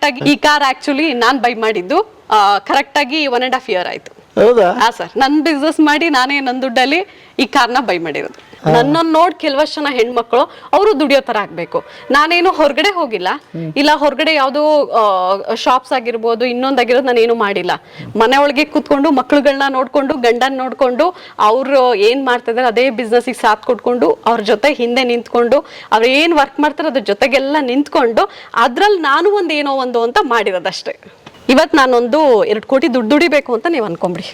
Correct ಆಗಿ ಈ car actually non by ಮಾಡಿದ್ದು ಕರೆಕ್ಟ್ ಆಗಿ 1.5 year ಆಯ್ತು. ಹೌದಾ? ಹಾ ಸರ್, ನನ್ ಬಿಸ್ನೆಸ್ ಮಾಡಿ ನಾನೇ ನನ್ನ ದುಡ್ಡಲ್ಲಿ ಈ ಕಾರ್ನ ಬೈ ಮಾಡಿರೋದು. ನನ್ನನ್ನು ನೋಡಿ ಕೆಲವಷ್ಟು ಜನ ಹೆಣ್ಮಕ್ಳು ಅವರು ದುಡಿಯೋ ತರ ಆಗ್ಬೇಕು. ನಾನೇನು ಹೊರಗಡೆ ಹೋಗಿಲ್ಲ, ಇಲ್ಲ ಹೊರಗಡೆ ಯಾವ್ದೋ ಶಾಪ್ಸ್ ಆಗಿರ್ಬೋದು ಇನ್ನೊಂದಾಗಿರೋದು ನಾನೇನು ಮಾಡಿಲ್ಲ. ಮನೆ ಒಳಗೆ ಕೂತ್ಕೊಂಡು ಮಕ್ಳುಗಳನ್ನ ನೋಡ್ಕೊಂಡು ಗಂಡನ್ ನೋಡ್ಕೊಂಡು ಅವ್ರು ಏನ್ ಮಾಡ್ತಿದಾರೆ ಅದೇ ಬಿಸ್ನೆಸ್ ಸಾಥ್ ಕೊಟ್ಕೊಂಡು ಅವ್ರ ಜೊತೆ ಹಿಂದೆ ನಿಂತ್ಕೊಂಡು ಅವ್ರು ಏನ್ ವರ್ಕ್ ಮಾಡ್ತಾರೆ ಅದ್ರ ಜೊತೆಗೆಲ್ಲ ನಿಂತ್ಕೊಂಡು ಅದ್ರಲ್ಲಿ ನಾನು ಏನೋ ಒಂದು ಅಂತ ಮಾಡಿರೋದಷ್ಟೇ. ಇವತ್ತು ನಾನೊಂದು 2 ಕೋಟಿ ದುಡ್ಡು ದುಡಿಬೇಕು ಅಂತ ನೀವು ಅನ್ಕೊಂಬಿಡಿ.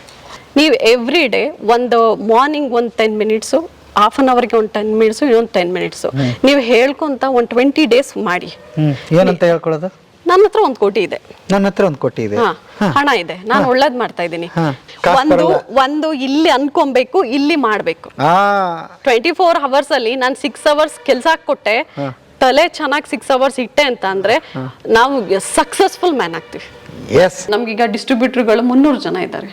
ನೀವು ಎವ್ರಿ ಡೇ ಒಂದು ಮಾರ್ನಿಂಗ್ ಒಂದು 10 minutes, ಹಾಫ್ ಅನ್ ಅವರ್ಗೆ ಒಂದು 10 minutes, ಇನ್ನೊಂದು 10 minutes ನೀವು ಹೇಳ್ಕೊಂತ ಒಂದು 20 days ಮಾಡಿ. ಏನಂತ ಹೇಳ್ಕೊಳ್ಳೋದು? ನನ್ನ ಹತ್ರ 1 ಕೋಟಿ ಇದೆ, ನನ್ನ ಹತ್ರ 1 ಕೋಟಿ ಇದೆ, ಹಣ ಇದೆ, ನಾನು ಒಳ್ಳೇದ್ ಮಾಡ್ತಾ ಇದ್ದೀನಿ. ಒಂದು ಇಲ್ಲಿ ಅನ್ಕೊಬೇಕು, ಇಲ್ಲಿ ಮಾಡ್ಬೇಕು. 24 hours ಅಲ್ಲಿ ನಾನು 6 hours ಕೆಲ್ಸ ಕೊಟ್ಟೆ, ತಲೆ ಚೆನ್ನಾಗಿ 6 hours ಇಟ್ಟೆ ಅಂತ ಅಂದ್ರೆ ನಾವು ಸಕ್ಸಸ್ಫುಲ್ ಮ್ಯಾನ್ ಆಗ್ತೀವಿ. ನಮ್ಗೀಗ ಡಿಸ್ಟ್ರಿಬ್ಯೂಟರ್ಗಳು 300 ಜನ ಇದ್ದಾರೆ.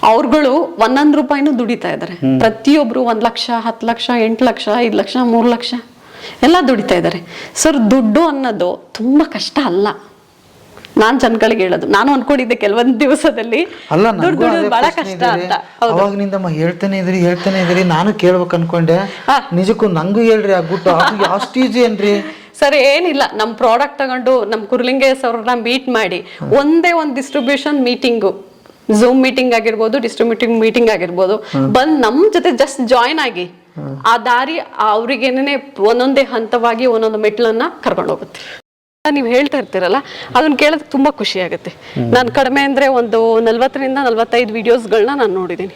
ಅವ್ರುಗಳು 1 ರೂಪಾಯಿನೂ ದುಡಿತಾ ಇದ್ದಾರೆ. ಪ್ರತಿಯೊಬ್ರು 1 ಲಕ್ಷ, 10 ಲಕ್ಷ, 8 ಲಕ್ಷ, 5 ಲಕ್ಷ, 3 ಲಕ್ಷ ಎಲ್ಲ ದುಡಿತಾ ಇದ್ದಾರೆ. ಸರ್, ದುಡ್ಡು ಅನ್ನೋದು ತುಂಬಾ ಕಷ್ಟ ಅಲ್ಲ. ನಾನ್ ಜನಗಳಿಗೆ ಹೇಳೋದು, ನಾನು ಅನ್ಕೊಂಡಿದ್ದೆ ಕೆಲವೊಂದು ದಿವಸದಲ್ಲಿ ದುಡ್ಡು ದುಡಿಯೋದು ಬಹಳ ಕಷ್ಟ ಅಂತ. ಅವಾಗ್ನಿಂದ ಹೇಳ್ತಾನೆ ಇದ್ರಿ, ನಾನು ಕೇಳ್ಬೇಕು ಅನ್ಕೊಂಡೆ. ನಿಜಕ್ಕೂ ನಂಗೂ ಹೇಳ್ರಿ, ಆಗ್ಬಿಟ್ಟು ಅಷ್ಟು ಈಜಿ ಏನ್ರಿ? ಸರ್, ಏನಿಲ್ಲ, ನಮ್ ಪ್ರಾಡಕ್ಟ್ ತಗೊಂಡು ನಮ್ ಕುರ್ಲಿಂಗೇಶ್ ಅವ್ರನ್ನ ಮೀಟ್ ಮಾಡಿ ಒಂದೇ ಒಂದು ಡಿಸ್ಟ್ರಿಬ್ಯೂಷನ್ ಮೀಟಿಂಗು, ಝೂಮ್ ಮೀಟಿಂಗ್ ಆಗಿರ್ಬೋದು, ಡಿಸ್ಟ್ರಿಬ್ಯೂಟಿಂಗ್ ಮೀಟಿಂಗ್ ಆಗಿರ್ಬೋದು, ಬಂದ್ ನಮ್ ಜೊತೆ ಜಸ್ಟ್ ಜಾಯಿನ್ ಆಗಿ ಆ ದಾರಿ ಅವ್ರಿಗೇನೇ ಒಂದೊಂದೇ ಹಂತವಾಗಿ ಒಂದೊಂದು ಮೆಟ್ಲನ್ನ ಕರ್ಕೊಂಡು ಹೋಗುತ್ತೆ. ನೀವು ಹೇಳ್ತಾ ಇರ್ತೀರಲ್ಲ, ಅದನ್ನ ಕೇಳೋದಕ್ಕೆ ತುಂಬಾ ಖುಷಿ ಆಗುತ್ತೆ. ನಾನು ಕಡಿಮೆ ಅಂದ್ರೆ ಒಂದು 40ರಿಂದ 45 ವಿಡಿಯೋಸ್ಗಳನ್ನ ನಾನು ನೋಡಿದ್ದೀನಿ.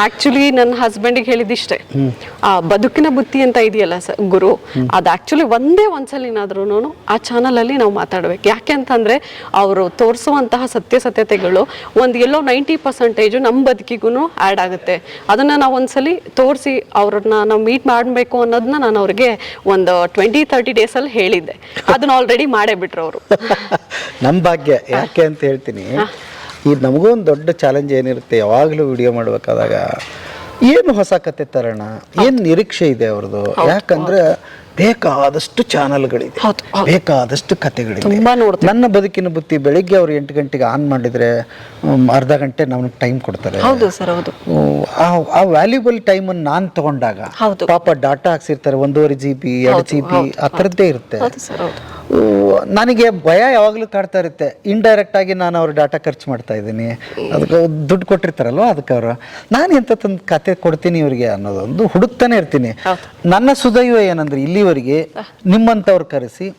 ಆಕ್ಚುಲಿ ನನ್ನ ಹಸ್ಬೆಂಡಿಗೆ ಹೇಳಿದಿಷ್ಟೇ, ಆ ಬದುಕಿನ ಬುತ್ತಿ ಅಂತ ಇದೆಯಲ್ಲ ಗುರು, ಅದು ಆಕ್ಚುಲಿ ಒಂದ್ಸಲಿನಾದ್ರೂ ಆ ಚಾನಲ್ ಅಲ್ಲಿ ನಾವು ಮಾತಾಡ್ಬೇಕು. ಯಾಕೆ ಅಂತಂದ್ರೆ ಅವರು ತೋರಿಸುವಂತಹ ಸತ್ಯತೆಗಳು ಎಲ್ಲೋ 90% ನಮ್ಮ ಬದುಕಿಗೂ ಆ್ಯಡ್ ಆಗುತ್ತೆ. ಅದನ್ನ ನಾವು ಒಂದ್ಸಲಿ ತೋರಿಸಿ ಅವ್ರನ್ನ ನಾವು ಮೀಟ್ ಮಾಡಬೇಕು ಅನ್ನೋದನ್ನ ನಾನು ಅವ್ರಿಗೆ ಒಂದು 20-30 days ಅಲ್ಲಿ ಹೇಳಿದ್ದೆ. ಅದನ್ನ ಆಲ್ರೆಡಿ ಮಾಡೇ ಬಿಟ್ರು ಅವರು. ನಮ್ಮ ಭಾಗ್ಯ. ಯಾಕೆ ಅಂತ ಹೇಳ್ತೀನಿ, ಈ ನಮಗೂ ಒಂದು ದೊಡ್ಡ ಚಾಲೆಂಜ್ ಏನಿರುತ್ತೆ, ಯಾವಾಗಲೂ ವಿಡಿಯೋ ಮಾಡ್ಬೇಕಾದಾಗ ಏನು ಹೊಸ ಕತೆ ತರೋಣ, ಏನು ನಿರೀಕ್ಷೆ ಇದೆ ಅವ್ರದ್ದು. ಯಾಕಂದ್ರೆ ಬೇಕಾದಷ್ಟು ಚಾನಲ್ಗಳಿದೆ, ಬೇಕಾದಷ್ಟು ಕತೆಗಳಿದೆ. ನನ್ನ ಬದುಕಿನ ಬುತ್ತಿ ಬೆಳಿಗ್ಗೆ ಅವ್ರು 8 ಗಂಟೆಗೆ ಆನ್ ಮಾಡಿದ್ರೆ ಅರ್ಧ ಗಂಟೆ ನಮ್ಗೆ ಟೈಮ್ ಕೊಡ್ತಾರೆ. ಆ ವ್ಯಾಲ್ಯೂಬಲ್ ಟೈಮ್ ಅನ್ನು ನಾನು ತಗೊಂಡಾಗ ಪಾಪ ಡಾಟಾ ಹಾಕ್ಸಿರ್ತಾರೆ, 1.5 GB 2 GB ಆ ಥರದ್ದೇ ಇರುತ್ತೆ. ನನಗೆ ಭಯ ಯಾವಾಗಲೂ ಕಾಡ್ತಾ ಇರುತ್ತೆ, ಇಂಡೈರೆಕ್ಟ್ ಆಗಿ ನಾನು ಅವ್ರ ಡಾಟಾ ಖರ್ಚು ಮಾಡ್ತಾ ಇದ್ದೀನಿ, ಅದಕ್ಕೆ ದುಡ್ಡು ಕೊಟ್ಟಿರ್ತಾರಲ್ವ, ಅದಕ್ಕೆ ಅವರು ನಾನು ಎಂಥದ್ದೊಂದು ಕತೆ ಕೊಡ್ತೀನಿ ಇವ್ರಿಗೆ ಅನ್ನೋದೊಂದು ಹುಡುಕ್ತಾನೆ ಇರ್ತೀನಿ. ನನ್ನ ಸುದೈವ ಏನಂದ್ರೆ ಇಲ್ಲಿವರೆಗೆ ನಿಮ್ಮಂಥವ್ರು ಕರೆಸಿ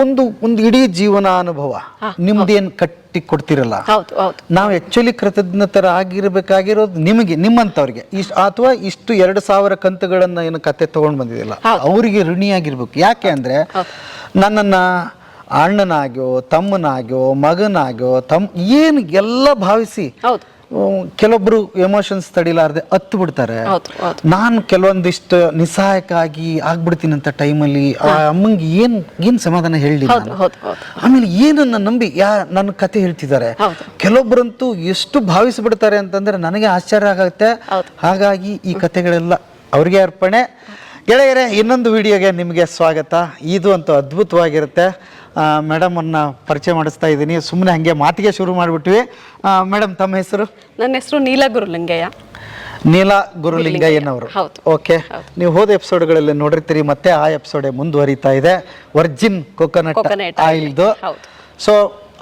ಒಂದು ಇಡೀ ಜೀವನಾನುಭವ ನಿಮ್ದೇನು ಕಟ್ಟಿ ಕೊಡ್ತಿರಲ್ಲ. ನಾವು ಆಕ್ಚುಲಿ ಕೃತಜ್ಞತರ ಆಗಿರ್ಬೇಕಾಗಿರೋದು ನಿಮಗೆ, ನಿಮ್ಮಂಥವ್ರಿಗೆ ಅಥವಾ ಇಷ್ಟು 2000 ಕಂತುಗಳನ್ನ ಏನು ಕತೆ ತಗೊಂಡ್ ಬಂದಿದಿಲ್ಲ ಅವರಿಗೆ ಋಣಿಯಾಗಿರ್ಬೇಕು. ಯಾಕೆ ಅಂದ್ರೆ ನನ್ನನ್ನ ಅಣ್ಣನಾಗ್ಯೋ ತಮ್ಮನಾಗ್ಯೋ ಮಗನಾಗ್ಯೋ ಏನು ಎಲ್ಲ ಭಾವಿಸಿ ಕೆಲವೊಬ್ರು ಎಮೋಷನ್ಸ್ ತಡಿಲಾರ್ದೆ ಹತ್ತು ಬಿಡ್ತಾರೆ. ನಾನು ಕೆಲವೊಂದಿಷ್ಟು ನಿಸ್ಸಹಾಯಕ ಆಗ್ಬಿಡ್ತೀನಿ ಅಂತ ಟೈಮಲ್ಲಿ ಆ ಅಮ್ಮಂಗೆ ಏನ್ ಸಮಾಧಾನ ಹೇಳಿ, ಆಮೇಲೆ ಏನನ್ನ ನಂಬಿ ನನ್ನ ಕತೆ ಹೇಳ್ತಿದ್ದಾರೆ. ಕೆಲವೊಬ್ರಂತೂ ಎಷ್ಟು ಭಾವಿಸ್ಬಿಡ್ತಾರೆ ಅಂತಂದ್ರೆ ನನಗೆ ಆಶ್ಚರ್ಯ ಆಗುತ್ತೆ. ಹಾಗಾಗಿ ಈ ಕತೆಗಳೆಲ್ಲ ಅವ್ರಿಗೆ ಅರ್ಪಣೆ. ಗೆಳೆಯರೇ, ಇನ್ನೊಂದು ವಿಡಿಯೋಗೆ ನಿಮಗೆ ಸ್ವಾಗತ. ಇದು ಅಂತೂ ಅದ್ಭುತವಾಗಿರುತ್ತೆ. ಮೇಡಮನ್ನು ಪರಿಚಯ ಮಾಡಿಸ್ತಾ ಇದ್ದೀನಿ, ಸುಮ್ಮನೆ ಹಾಗೆ ಮಾತಿಗೆ ಶುರು ಮಾಡಿಬಿಟ್ವಿ. ಮೇಡಮ್, ತಮ್ಮ ಹೆಸರು? ನನ್ನ ಹೆಸರು ನೀಲಾ ಗುರುಲಿಂಗಯ್ಯ. ನೀಲಾ ಗುರುಲಿಂಗಯ್ಯನವರು. ಓಕೆ, ನೀವು ಹೋದ ಎಪಿಸೋಡ್ಗಳಲ್ಲಿ ನೋಡಿರ್ತೀರಿ, ಮತ್ತೆ ಆ ಎಪಿಸೋಡೆ ಮುಂದುವರಿತಾ ಇದೆ. Virgin coconut ಆಯಿಲ್ದು. ಸೊ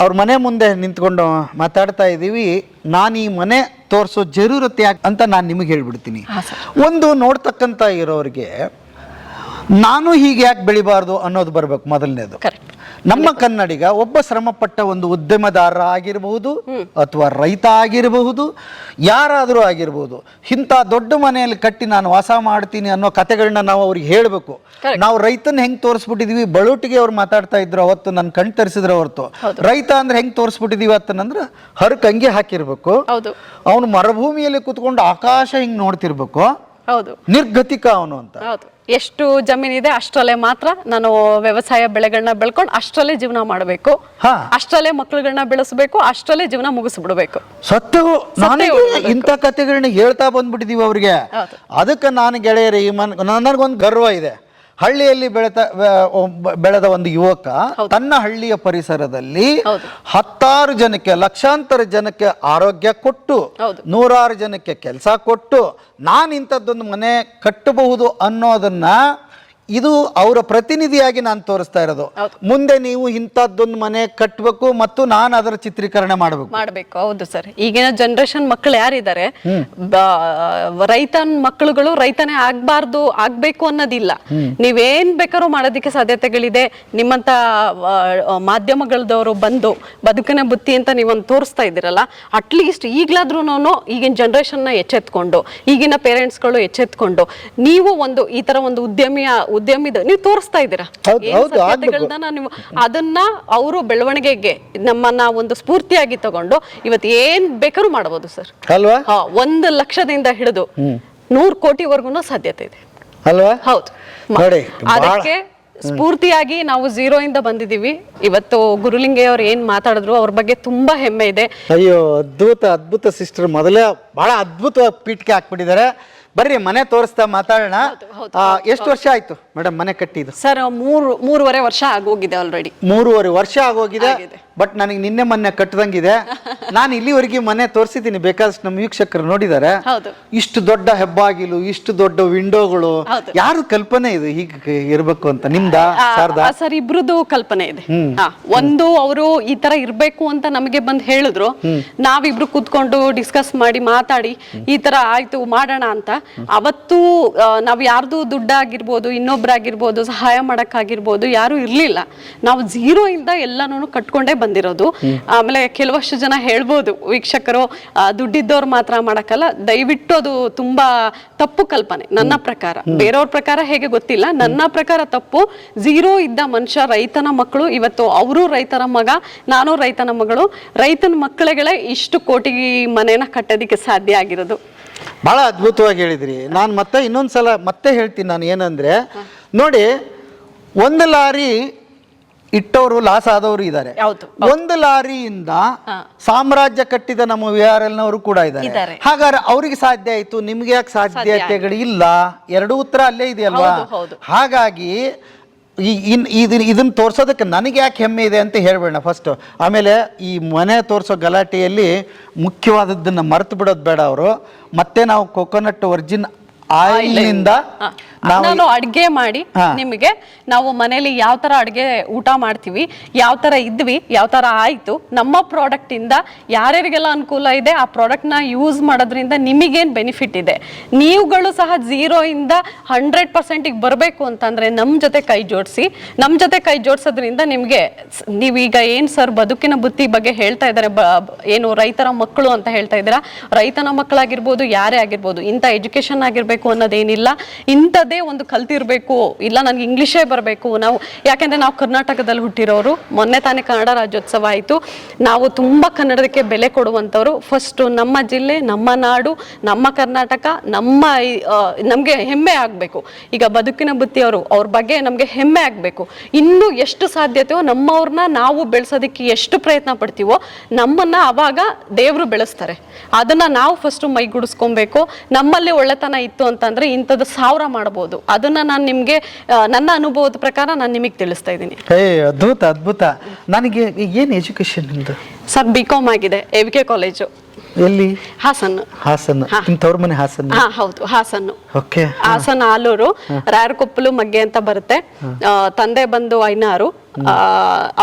ಅವ್ರ ಮನೆ ಮುಂದೆ ನಿಂತ್ಕೊಂಡು ಮಾತಾಡ್ತಾ ಇದ್ದೀವಿ. ನಾನು ಈ ಮನೆ ತೋರಿಸೋ ಜರೂರತ್ತೆ ಯಾಕೆ ಅಂತ ನಾನು ನಿಮಗೆ ಹೇಳ್ಬಿಡ್ತೀನಿ. ಒಂದು ನೋಡ್ತಕ್ಕಂಥ ಇರೋರಿಗೆ ನಾನು ಹೀಗೆ ಯಾಕೆ ಬೆಳಿಬಾರ್ದು ಅನ್ನೋದು ಬರಬೇಕು ಮೊದಲನೇದು. ನಮ್ಮ ಕನ್ನಡಿಗ ಒಬ್ಬ ಶ್ರಮಪಟ್ಟ ಒಂದು ಉದ್ಯಮದಾರ ಆಗಿರಬಹುದು ಅಥವಾ ರೈತ ಆಗಿರಬಹುದು, ಯಾರಾದರೂ ಆಗಿರ್ಬೋದು, ಇಂಥ ದೊಡ್ಡ ಮನೆಯಲ್ಲಿ ಕಟ್ಟಿ ನಾನು ವಾಸ ಮಾಡ್ತೀನಿ ಅನ್ನೋ ಕತೆಗಳನ್ನ ನಾವು ಅವ್ರಿಗೆ ಹೇಳಬೇಕು. ನಾವು ರೈತನ ಹೆಂಗ್ ತೋರಿಸ್ಬಿಟ್ಟಿದೀವಿ, ಬಳುಟಿಗೆ ಅವ್ರು ಮಾತಾಡ್ತಾ ಇದ್ರು ಅವತ್ತು, ನನ್ನ ಕಣ್ ತರಿಸಿದ್ರು ಹೊರತು ರೈತ ಅಂದ್ರೆ ಹೆಂಗ್ ತೋರಿಸ್ಬಿಟ್ಟಿದೀವಿ ಅಂತಂದ್ರೆ ಹರಕ್ ಹಂಗೆ ಹಾಕಿರ್ಬೇಕು. ಅವನು ಮರುಭೂಮಿಯಲ್ಲಿ ಕುತ್ಕೊಂಡು ಆಕಾಶ ಹಿಂಗ್ ನೋಡ್ತಿರ್ಬೇಕು, ನಿರ್ಗತಿಕ ಅವನು ಅಂತ. ಎಷ್ಟು ಜಮೀನಿದೆ ಅಷ್ಟರಲ್ಲೇ ಮಾತ್ರ ನಾನು ವ್ಯವಸಾಯ ಬೆಳೆಗಳನ್ನ ಬೆಳ್ಕೊಂಡು ಅಷ್ಟರಲ್ಲೇ ಜೀವನ ಮಾಡಬೇಕು, ಅಷ್ಟರಲ್ಲೇ ಮಕ್ಳುಗಳನ್ನ ಬೆಳೆಸಬೇಕು, ಅಷ್ಟರಲ್ಲೇ ಜೀವನ ಮುಗಿಸ್ಬಿಡ್ಬೇಕು. ಸತ್ಯವೂ ಇಂಥ ಕತೆಗಳನ್ನ ಹೇಳ್ತಾ ಬಂದ್ಬಿಟ್ಟಿದೀವಿ ಅವ್ರಿಗೆ. ಅದಕ್ಕೆ ನಾನು ಗೆಳೆಯರಿ ನನಗೊಂದು ಗರ್ವ ಇದೆ. ಹಳ್ಳಿಯಲ್ಲಿ ಬೆಳೆದ ಒಂದು ಯುವಕ ತನ್ನ ಹಳ್ಳಿಯ ಪರಿಸರದಲ್ಲಿ 10 ಜನಕ್ಕೆ, ಲಕ್ಷಾಂತರ ಜನಕ್ಕೆ ಆರೋಗ್ಯ ಕೊಟ್ಟು, 100 ಜನಕ್ಕೆ ಕೆಲಸ ಕೊಟ್ಟು, ನಾನು ಇಂಥದ್ದೊಂದು ಮನೆ ಕಟ್ಟಬಹುದು ಅನ್ನೋದನ್ನ ಇದು ಅವರ ಪ್ರತಿನಿಧಿಯಾಗಿ ನಾನು ತೋರಿಸ್ತಾ ಇರೋದು. ಮುಂದೆ ನೀವು ಇಂಥದ್ದೊಂದು ಮನೆ ಕಟ್ಟಬೇಕು ಮತ್ತು ನಾನು ಅದರ ಚಿತ್ರೀಕರಣ ಮಾಡಬೇಕು. ಹೌದು ಸರ್. ಈಗಿನ ಜನರೇಷನ್ ಮಕ್ಕಳು ಯಾರಿದ್ದಾರೆ, ರೈತನ ಮಕ್ಕಳುಗಳು ರೈತನೇ ಆಗ್ಬೇಕು ಅನ್ನೋದಿಲ್ಲ. ನೀವೇನ್ ಬೇಕಾದ್ರೂ ಮಾಡೋದಕ್ಕೆ ಸಾಧ್ಯತೆಗಳಿದೆ. ನಿಮ್ಮಂತ ಮಾಧ್ಯಮಗಳದವರು ಬಂದು ಬದುಕಿನ ಬುತ್ತಿ ಅಂತ ನೀವೊಂದು ತೋರಿಸ್ತಾ ಇದ್ದೀರಲ್ಲ, ಅಟ್ಲೀಸ್ಟ್ ಈಗ್ಲಾದ್ರೂ ಈಗಿನ ಜನರೇಷನ್ ನ ಎಚ್ಚೆತ್ಕೊಂಡು, ಈಗಿನ ಪೇರೆಂಟ್ಸ್ಗಳು ಎಚ್ಚೆತ್ಕೊಂಡು, ನೀವು ಒಂದು ಈ ತರ ಒಂದು ಉದ್ಯಮಿದ ನೀವು ತೋರಿಸ್ತಾ ಇದ್ದೀರಾ. ನೀವು ಅದನ್ನ ಅವರು ಬೆಳವಣಿಗೆಗೆ ನಮ್ಮನ್ನ ಒಂದು ಸ್ಫೂರ್ತಿಯಾಗಿ ತಗೊಂಡು ಇವತ್ತು ಏನ್ ಬೇಕಾದ್ರೂ ಮಾಡಬಹುದು ಸರ್ ಅಲ್ವಾ. 1 ಲಕ್ಷದಿಂದ ಹಿಡಿದು 100 ಕೋಟಿವರೆಗೂ ಸಾಧ್ಯತೆ ಇದೆ ಅಲ್ವಾ. ಹೌದು. ಅದಕ್ಕೆ ಸ್ಫೂರ್ತಿಯಾಗಿ ನಾವು 0 ಇಂದ ಬಂದಿದೀವಿ. ಇವತ್ತು ಗುರುಲಿಂಗಯ್ಯ ಅವ್ರು ಏನ್ ಮಾತಾಡಿದ್ರು ಅವ್ರ ಬಗ್ಗೆ ತುಂಬಾ ಹೆಮ್ಮೆ ಇದೆ. ಅಯ್ಯೋ, ಅದ್ಭುತ ಸಿಸ್ಟರ್, ಮೊದಲೇ ಬಹಳ ಅದ್ಭುತವಾಗಿ ಪೀಠಕ್ಕೆ ಹಾಕ್ಬಿಟ್ಟಿದ್ದಾರೆ. ಬರ್ರಿ ಮನೆ ತೋರಿಸ್ತಾ ಮಾತಾಡೋಣ. ಎಷ್ಟು ವರ್ಷ ಆಯ್ತು ಮೇಡಮ್ ಮನೆ ಕಟ್ಟಿದ್ದು? ಸರ್ 3.5 ವರ್ಷ ಆಗೋಗಿದೆ ಆಲ್ರೆಡಿ. 3.5 ವರ್ಷ ಆಗೋಗಿದೆ. ಬಟ್ ನನಗೆ ನಿನ್ನೆ ಮೊನ್ನೆ ಕಟ್ಟದಂಗಿದೆ. ನಾನು ಇಲ್ಲಿವರೆಗೆ ಮನೆ ತೋರಿಸಿದ್ದೀನಿ, ಬೇಕಾದಷ್ಟು ನಮ್ಮ ವೀಕ್ಷಕರು ನೋಡಿದ್ದಾರೆ. ಇಷ್ಟು ದೊಡ್ಡ ಹೆಬ್ಬಾಗಿಲು, ಇಷ್ಟು ದೊಡ್ಡ ವಿಂಡೋಗಳು, ಯಾರು ಕಲ್ಪನೆ ಇದು ಹೀಗೆ ಇರ್ಬೇಕು ಅಂತ? ನಿಮ್ದ ಸರ್ ಇಬ್ರದ್ದು ಕಲ್ಪನೆ ಇದೆ. ಒಂದು ಅವರು ಈ ತರ ಇರ್ಬೇಕು ಅಂತ ನಮಗೆ ಬಂದು ಹೇಳಿದ್ರು, ನಾವಿಬ್ರು ಕೂತ್ಕೊಂಡು ಡಿಸ್ಕಸ್ ಮಾಡಿ ಮಾತಾಡಿ ಈ ತರ ಆಯ್ತು ಮಾಡೋಣ ಅಂತ. ಅವತ್ತು ನಾವ್ ಯಾರ್ದು ದುಡ್ಡಾಗಿರ್ಬೋದು, ಇನ್ನೊಬ್ರಾಗಿರ್ಬೋದು, ಸಹಾಯ ಮಾಡಕ್ಕಾಗಿರ್ಬೋದು ಯಾರು ಇರ್ಲಿಲ್ಲ. ನಾವು 0 ಇಂದ ಎಲ್ಲಾನು ಕಟ್ಕೊಂಡೇ ಬಂದಿರೋದು. ಆಮೇಲೆ ಕೆಲವಷ್ಟು ಜನ ಹೇಳ್ಬೋದು ವೀಕ್ಷಕರು, ದುಡ್ಡಿದ್ದವ್ರು ಮಾತ್ರ ಮಾಡಕ್ಕಲ್ಲ. ದಯವಿಟ್ಟು ಅದು ತುಂಬಾ ತಪ್ಪು ಕಲ್ಪನೆ ನನ್ನ ಪ್ರಕಾರ. ಬೇರೆಯವ್ರ ಪ್ರಕಾರ ಹೇಗೆ ಗೊತ್ತಿಲ್ಲ, ನನ್ನ ಪ್ರಕಾರ ತಪ್ಪು. 0 ಇದ್ದ ಮನುಷ್ಯ, ರೈತನ ಮಕ್ಕಳು. ಇವತ್ತು ಅವರು ರೈತರ ಮಗ, ನಾನು ರೈತನ ಮಗಳು. ರೈತನ ಮಕ್ಕಳುಗಳೇ ಇಷ್ಟು ಕೋಟಿ ಮನೇನ ಕಟ್ಟೋದಿಕ್ಕೆ ಸಾಧ್ಯ ಆಗಿರೋದು. ಬಹಳ ಅದ್ಭುತವಾಗಿ ಹೇಳಿದ್ರಿ. ನಾನು ಮತ್ತೆ ಇನ್ನೊಂದ್ಸಲ ಮತ್ತೆ ಹೇಳ್ತೀನಿ. ನಾನು ಏನಂದ್ರೆ ನೋಡಿ, 1 ಲಾರಿ ಇಟ್ಟವರು ಲಾಸ್ ಆದವರು ಇದ್ದಾರೆ. 1 ಲಾರಿಯಿಂದ ಸಾಮ್ರಾಜ್ಯ ಕಟ್ಟಿದ ನಮ್ಮ VRL ನವರು ಕೂಡ ಇದ್ದಾರೆ. ಹಾಗಾದ್ರೆ ಅವ್ರಿಗೆ ಸಾಧ್ಯ ಆಯ್ತು, ನಿಮ್ಗೆ ಯಾಕೆ ಸಾಧ್ಯತೆಗಳು ಇಲ್ಲ? ಎರಡು ಉತ್ತರ ಅಲ್ಲೇ ಇದೆಯಲ್ವಾ? ಹಾಗಾಗಿ ಇದನ್ನ ತೋರ್ಸೋದಕ್ಕೆ ನನಗೆ ಯಾಕೆ ಹೆಮ್ಮೆ ಇದೆ ಅಂತ ಹೇಳ್ಬೇಡ ಫಸ್ಟ್. ಆಮೇಲೆ ಈ ಮನೆ ತೋರಿಸೋ ಗಲಾಟೆಯಲ್ಲಿ ಮುಖ್ಯವಾದದ್ದನ್ನ ಮರೆತು ಬಿಡೋದು ಬೇಡ ಅವರು. ಮತ್ತೆ ನಾವು ಕೊಕೊನಟ್ ಒರಿಜಿನ್ ಆಯಿಲ್ನಿಂದ ನಾನು ಅಡ್ಗೆ ಮಾಡಿ ನಿಮಗೆ, ನಾವು ಮನೇಲಿ ಯಾವ ತರ ಅಡ್ಗೆ ಊಟ ಮಾಡ್ತೀವಿ, ಯಾವ ತರ ಇದ್ವಿ, ಯಾವ ತರ ಆಯ್ತು, ನಮ್ಮ ಪ್ರಾಡಕ್ಟ್ ಇಂದ ಯಾರ್ಯಾರಿಗೆಲ್ಲ ಅನುಕೂಲ ಇದೆ ಆ ಪ್ರಾಡಕ್ಟ್ ನ ಯೂಸ್ ಮಾಡೋದ್ರಿಂದ ನಿಮಗೇನ್ ಬೆನಿಫಿಟ್ ಇದೆ. ನೀವುಗಳು ಸಹ 0 ಇಂದ 100% ಬರಬೇಕು ಅಂತಂದ್ರೆ ನಮ್ ಜೊತೆ ಕೈ ಜೋಡಿಸೋದ್ರಿಂದ ನಿಮ್ಗೆ, ನೀವೀಗ ಏನ್ ಸರ್ ಬದುಕಿನ ಬುತ್ತಿ ಬಗ್ಗೆ ಹೇಳ್ತಾ ಇದ್ದಾರೆ, ಏನು ರೈತರ ಮಕ್ಕಳು ಅಂತ ಹೇಳ್ತಾ ಇದ್ದೀರಾ, ರೈತನ ಮಕ್ಕಳಾಗಿರ್ಬೋದು, ಯಾರೇ ಆಗಿರ್ಬೋದು, ಇಂಥ ಎಜುಕೇಶನ್ ಆಗಿರ್ಬೇಕು ಅನ್ನೋದೇನಿಲ್ಲ. ಇಂಥದ್ದೇ ಒಂದು ಕಲ್ತಿರ್ಬೇಕು, ಇಲ್ಲ ನನ್ಗೆ ಇಂಗ್ಲಿಷೇ ಬರಬೇಕು. ಯಾಕೆಂದ್ರೆ ನಾವು ಕರ್ನಾಟಕದಲ್ಲಿ ಹುಟ್ಟಿರೋರು. ಮೊನ್ನೆ ತಾನೇ ಕನ್ನಡ ರಾಜ್ಯೋತ್ಸವ ಆಯಿತು. ನಾವು ತುಂಬಾ ಕನ್ನಡಕ್ಕೆ ಬೆಲೆ ಕೊಡುವಂಥವ್ರು. ಫಸ್ಟ್ ನಮ್ಮ ಜಿಲ್ಲೆ, ನಮ್ಮ ನಾಡು, ನಮ್ಮ ಕರ್ನಾಟಕ, ನಮ್ಗೆ ಹೆಮ್ಮೆ ಆಗ್ಬೇಕು. ಈಗ ಬದುಕಿನ ಬುತ್ತಿಯವರು, ಅವ್ರ ಬಗ್ಗೆ ನಮ್ಗೆ ಹೆಮ್ಮೆ ಆಗ್ಬೇಕು. ಇನ್ನು ಎಷ್ಟು ಸಾಧ್ಯತೆಯೋ ನಮ್ಮವ್ರನ್ನ ನಾವು ಬೆಳೆಸೋದಕ್ಕೆ ಎಷ್ಟು ಪ್ರಯತ್ನ ಪಡ್ತೀವೋ ನಮ್ಮನ್ನ ಅವಾಗ ದೇವರು ಬೆಳೆಸ್ತಾರೆ. ಅದನ್ನ ನಾವು ಫಸ್ಟ್ ಮೈಗೂಡಿಸ್ಕೊಬೇಕು. ನಮ್ಮಲ್ಲಿ ಒಳ್ಳೆತನ ಇತ್ತು ಅಂತಂದ್ರೆ ಇಂಥದ್ದು 1000 ಮಾಡಬಹುದು. ಅದನ್ನ ನಾನು ನಿಮ್ಗೆ ನನ್ನ ಅನುಭವದ ಪ್ರಕಾರ ನಾನು ನಿಮಗೆ ತಿಳಿಸ್ತಾ ಇದ್ದೀನಿ. ಅದ್ಭುತ. ನನಗೆ ಏನ್ ಎಜುಕೇಶನ್ ನಿಮ್ದು? ಸರ್ BCom ಆಗಿದೆ, AVK ಕಾಲೇಜು. ಎಲ್ಲಿ? ಹಾಸನ್. ತವ್ರ ಮನೆ ಹಾಸನ್? ಹೌದು, ಹಾಸನ್. ಓಕೆ. ಹಾಸನ್ ಆಲೂರು, ರಾಯರಕೊಪ್ಪಲು ಮಗ್ಗೆ ಅಂತ ಬರುತ್ತೆ. ತಂದೆ ಬಂದು ಐನಾರು.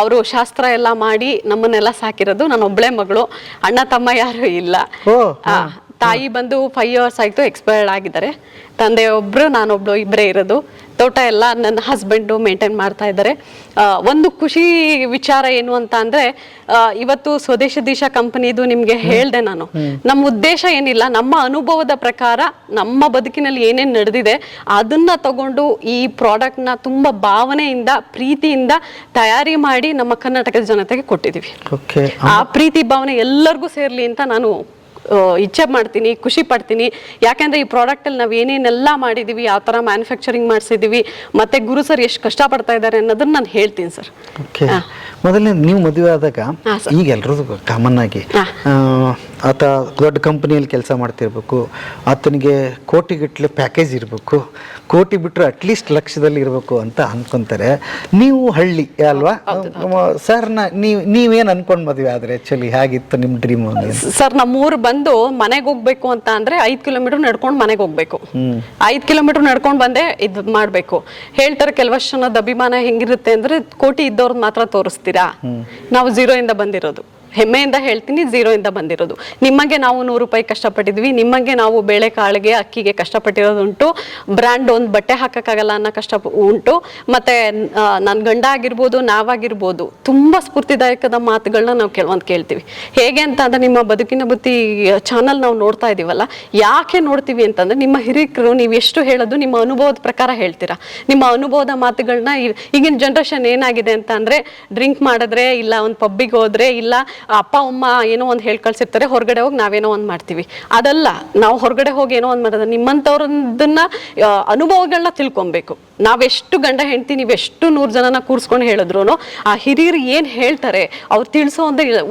ಅವರು ಶಾಸ್ತ್ರ ಎಲ್ಲ ಮಾಡಿ ನಮ್ಮನ್ನೆಲ್ಲ ಸಾಕಿರೋದು. ನಾನು ಒಬ್ಳೆ ಮಗಳು, ಅಣ್ಣ ತಮ್ಮ ಯಾರು ಇಲ್ಲ. ತಾಯಿ ಬಂದು 5 years ಆಯ್ತು, ಎಕ್ಸ್ಪೈರ್ಡ್ ಆಗಿದ್ದಾರೆ. ತಂದೆ ಒಬ್ರು, ನಾನೊಬ್ಳು, ಇಬ್ಬರೇ ಇರೋದು. ತೋಟ ಎಲ್ಲ ನನ್ನ ಹಸ್ಬೆಂಡು ಮೇಂಟೈನ್ ಮಾಡ್ತಾ ಇದ್ದಾರೆ. ಒಂದು ಖುಷಿ ವಿಚಾರ ಏನು ಅಂತ ಅಂದ್ರೆ, ಇವತ್ತು ಸ್ವದೇಶ ದೇಶ ಕಂಪನಿದು ನಿಮ್ಗೆ ಹೇಳ್ದೆ ನಾನು. ನಮ್ಮ ಉದ್ದೇಶ ಏನಿಲ್ಲ, ನಮ್ಮ ಅನುಭವದ ಪ್ರಕಾರ ನಮ್ಮ ಬದುಕಿನಲ್ಲಿ ಏನೇನ್ ನಡೆದಿದೆ ಅದನ್ನ ತಗೊಂಡು ಈ ಪ್ರಾಡಕ್ಟ್ ನ ತುಂಬಾ ಭಾವನೆಯಿಂದ, ಪ್ರೀತಿಯಿಂದ ತಯಾರಿ ಮಾಡಿ ನಮ್ಮ ಕರ್ನಾಟಕದ ಜನತೆಗೆ ಕೊಟ್ಟಿದೀವಿ. ಆ ಪ್ರೀತಿ ಭಾವನೆ ಎಲ್ಲರಿಗೂ ಸೇರ್ಲಿ ಅಂತ ನಾನು ಇಚ್ಛೆ ಮಾಡ್ತೀನಿ, ಖುಷಿ ಪಡ್ತೀನಿ. ಯಾಕೆಂದ್ರೆ ಈ ಪ್ರಾಡಕ್ಟ್ ಅಲ್ಲಿ ನಾವ್ ಏನೇನೆಲ್ಲ ಮಾಡಿದೀವಿ, ಯಾವ ತರ ಮ್ಯಾನುಫ್ಯಾಕ್ಚರಿಂಗ್ ಮಾಡಿಸಿದೀವಿ, ಮತ್ತೆ ಗುರು ಸರ್ ಎಷ್ಟು ಕಷ್ಟ ಪಡ್ತಾ ಇದ್ದಾರೆ ಅನ್ನೋದನ್ನ ನಾನು ಹೇಳ್ತೀನಿ ಸರ್. ಮೊದಲನೇ ನೀವು ಮದುವೆ ಆದಾಗ ಈಗ ಎಲ್ರದ್ದು ಕಾಮನ್ ಆಗಿ ಆತ ದೊಡ್ಡ ಕಂಪ್ನಿಯಲ್ಲಿ ಕೆಲಸ ಮಾಡ್ತಿರ್ಬೇಕು, ಆತನಿಗೆ ಕೋಟಿಗಟ್ಟಲೆ ಪ್ಯಾಕೇಜ್ ಇರಬೇಕು, ಕೋಟಿ ಬಿಟ್ಟರೆ ಅಟ್ಲೀಸ್ಟ್ ಲಕ್ಷದಲ್ಲಿ ಇರಬೇಕು ಅಂತ ಅನ್ಕೊಂತಾರೆ. ನೀವು ಹಳ್ಳಿ ಅಲ್ವಾ ಸರ್? ನೀವೇನು ಅನ್ಕೊಂಡು ಮದುವೆ ಆದರೆ ಆ್ಯಕ್ಚುಲಿ ಹೇಗಿತ್ತು ನಿಮ್ಮ ಡ್ರೀಮ್? ಸರ್ ನಮ್ಮೂರು ಬಂದು ಮನೆಗೆ ಹೋಗ್ಬೇಕು ಅಂತ ಅಂದ್ರೆ 5 ಕಿಲೋಮೀಟರ್ ನಡ್ಕೊಂಡು ಮನೆಗೆ ಹೋಗ್ಬೇಕು. 5 ಕಿಲೋಮೀಟರ್ ನಡ್ಕೊಂಡು ಬಂದೆ ಇದು ಮಾಡ್ಬೇಕು. ಹೇಳ್ತಾರೆ ಕೆಲವಷ್ಟು ಜನದ ಅಭಿಮಾನ ಹೆಂಗಿರುತ್ತೆ ಅಂದ್ರೆ ಕೋಟಿ ಇದ್ದವ್ರನ್ನ ಮಾತ್ರ ತೋರಿಸ್ತೀರಾ. ನಾವು 0 ಇಂದ ಬಂದಿರೋದು, ಹೆಮ್ಮೆಯಿಂದ ಹೇಳ್ತೀನಿ, 0 ಇಂದ ಬಂದಿರೋದು. ನಿಮಗೆ ನಾವು 100 ರೂಪಾಯಿ ಕಷ್ಟಪಟ್ಟಿದ್ವಿ, ನಿಮಗೆ ನಾವು ಬೇಳೆ ಕಾಳಿಗೆ ಅಕ್ಕಿಗೆ ಕಷ್ಟಪಟ್ಟಿರೋದುಂಟು, ಬ್ರ್ಯಾಂಡ್ ಒಂದು ಬಟ್ಟೆ ಹಾಕಕ್ಕಾಗಲ್ಲ ಅನ್ನೋ ಕಷ್ಟ ಉಂಟು. ಮತ್ತೆ ನನ್ನ ಗಂಡ ಆಗಿರ್ಬೋದು, ನಾವಾಗಿರ್ಬೋದು ತುಂಬಾ ಸ್ಫೂರ್ತಿದಾಯಕದ ಮಾತುಗಳನ್ನ ನಾವು ಕೆಲವೊಂದು ಕೇಳ್ತೀವಿ. ಹೇಗೆ ಅಂತ ಅಂದ್ರೆ ನಿಮ್ಮ ಬದುಕಿನ ಬುತ್ತಿ ಚಾನಲ್ ನಾವು ನೋಡ್ತಾ ಇದೀವಲ್ಲ, ಯಾಕೆ ನೋಡ್ತೀವಿ ಅಂತಂದ್ರೆ ನಿಮ್ಮ ಹಿರಿಕರು ನೀವು ಎಷ್ಟು ಹೇಳೋದು ನಿಮ್ಮ ಅನುಭವದ ಪ್ರಕಾರ ಹೇಳ್ತೀರಾ. ನಿಮ್ಮ ಅನುಭವದ ಮಾತುಗಳನ್ನ ಈಗಿನ ಜನರೇಷನ್ ಏನಾಗಿದೆ ಅಂತ ಅಂದ್ರೆ ಡ್ರಿಂಕ್ ಮಾಡಿದ್ರೆ ಇಲ್ಲ, ಒಂದು ಪಬ್ಬಿಗೆ ಹೋದ್ರೆ ಇಲ್ಲ, ಅಪ್ಪ ಅಮ್ಮ ಏನೋ ಒಂದು ಹೇಳಿ ಕಳ್ಸಿರ್ತಾರೆ, ಹೊರಗಡೆ ಹೋಗಿ ನಾವೇನೋ ಒಂದು ಮಾಡ್ತೀವಿ. ಅದಲ್ಲ, ನಾವು ಹೊರಗಡೆ ಹೋಗಿ ಏನೋ ಒಂದು ಮಾಡೋದು, ನಿಮ್ಮಂಥವ್ರದನ್ನ ಅನುಭವಗಳನ್ನ ತಿಳ್ಕೊಬೇಕು. ನಾವೆಷ್ಟು ಗಂಡ ಹೆಂಡ್ತಿ ನೀವೆಷ್ಟು 100 ಜನನ ಕೂರಿಸ್ಕೊಂಡು ಹೇಳಿದ್ರು ಆ ಹಿರಿಯರು ಏನು ಹೇಳ್ತಾರೆ ಅವ್ರು ತಿಳಿಸೋ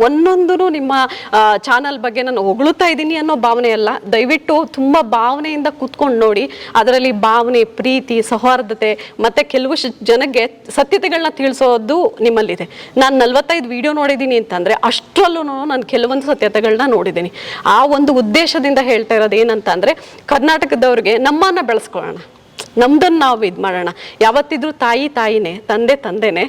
ಒಂದೊಂದು ನಿಮ್ಮ ಚಾನಲ್ ಬಗ್ಗೆ ನಾನು ಹೊಗಳುತ್ತಾ ಇದ್ದೀನಿ ಅನ್ನೋ ಭಾವನೆ ಅಲ್ಲ. ದಯವಿಟ್ಟು ತುಂಬ ಭಾವನೆಯಿಂದ ಕೂತ್ಕೊಂಡು ನೋಡಿ. ಅದರಲ್ಲಿ ಭಾವನೆ, ಪ್ರೀತಿ, ಸೌಹಾರ್ದತೆ ಮತ್ತೆ ಕೆಲವು ಜನಕ್ಕೆ ಸತ್ಯತೆಗಳನ್ನ ತಿಳಿಸೋದು ನಿಮ್ಮಲ್ಲಿದೆ. ನಾನು 45 ವಿಡಿಯೋ ನೋಡಿದ್ದೀನಿ ಅಂತಂದ್ರೆ ಅಷ್ಟರಲ್ಲೂ ನಾನು ಕೆಲವೊಂದು ಸತ್ಯತೆಗಳನ್ನ ನೋಡಿದ್ದೀನಿ. ಆ ಒಂದು ಉದ್ದೇಶದಿಂದ ಹೇಳ್ತಾ ಇರೋದು ಏನಂತ ಅಂದ್ರೆ ಕರ್ನಾಟಕದವ್ರಿಗೆ ನಮ್ಮನ್ನ ಬೆಳೆಸ್ಕೊಳ್ಳೋಣ, ನಮ್ದನ್ನ ನಾವು ಇದು ಮಾಡೋಣ. ಯಾವತ್ತಿದ್ರು ತಾಯಿ ತಾಯಿನೇ, ತಂದೆ ತಂದೆನೇ.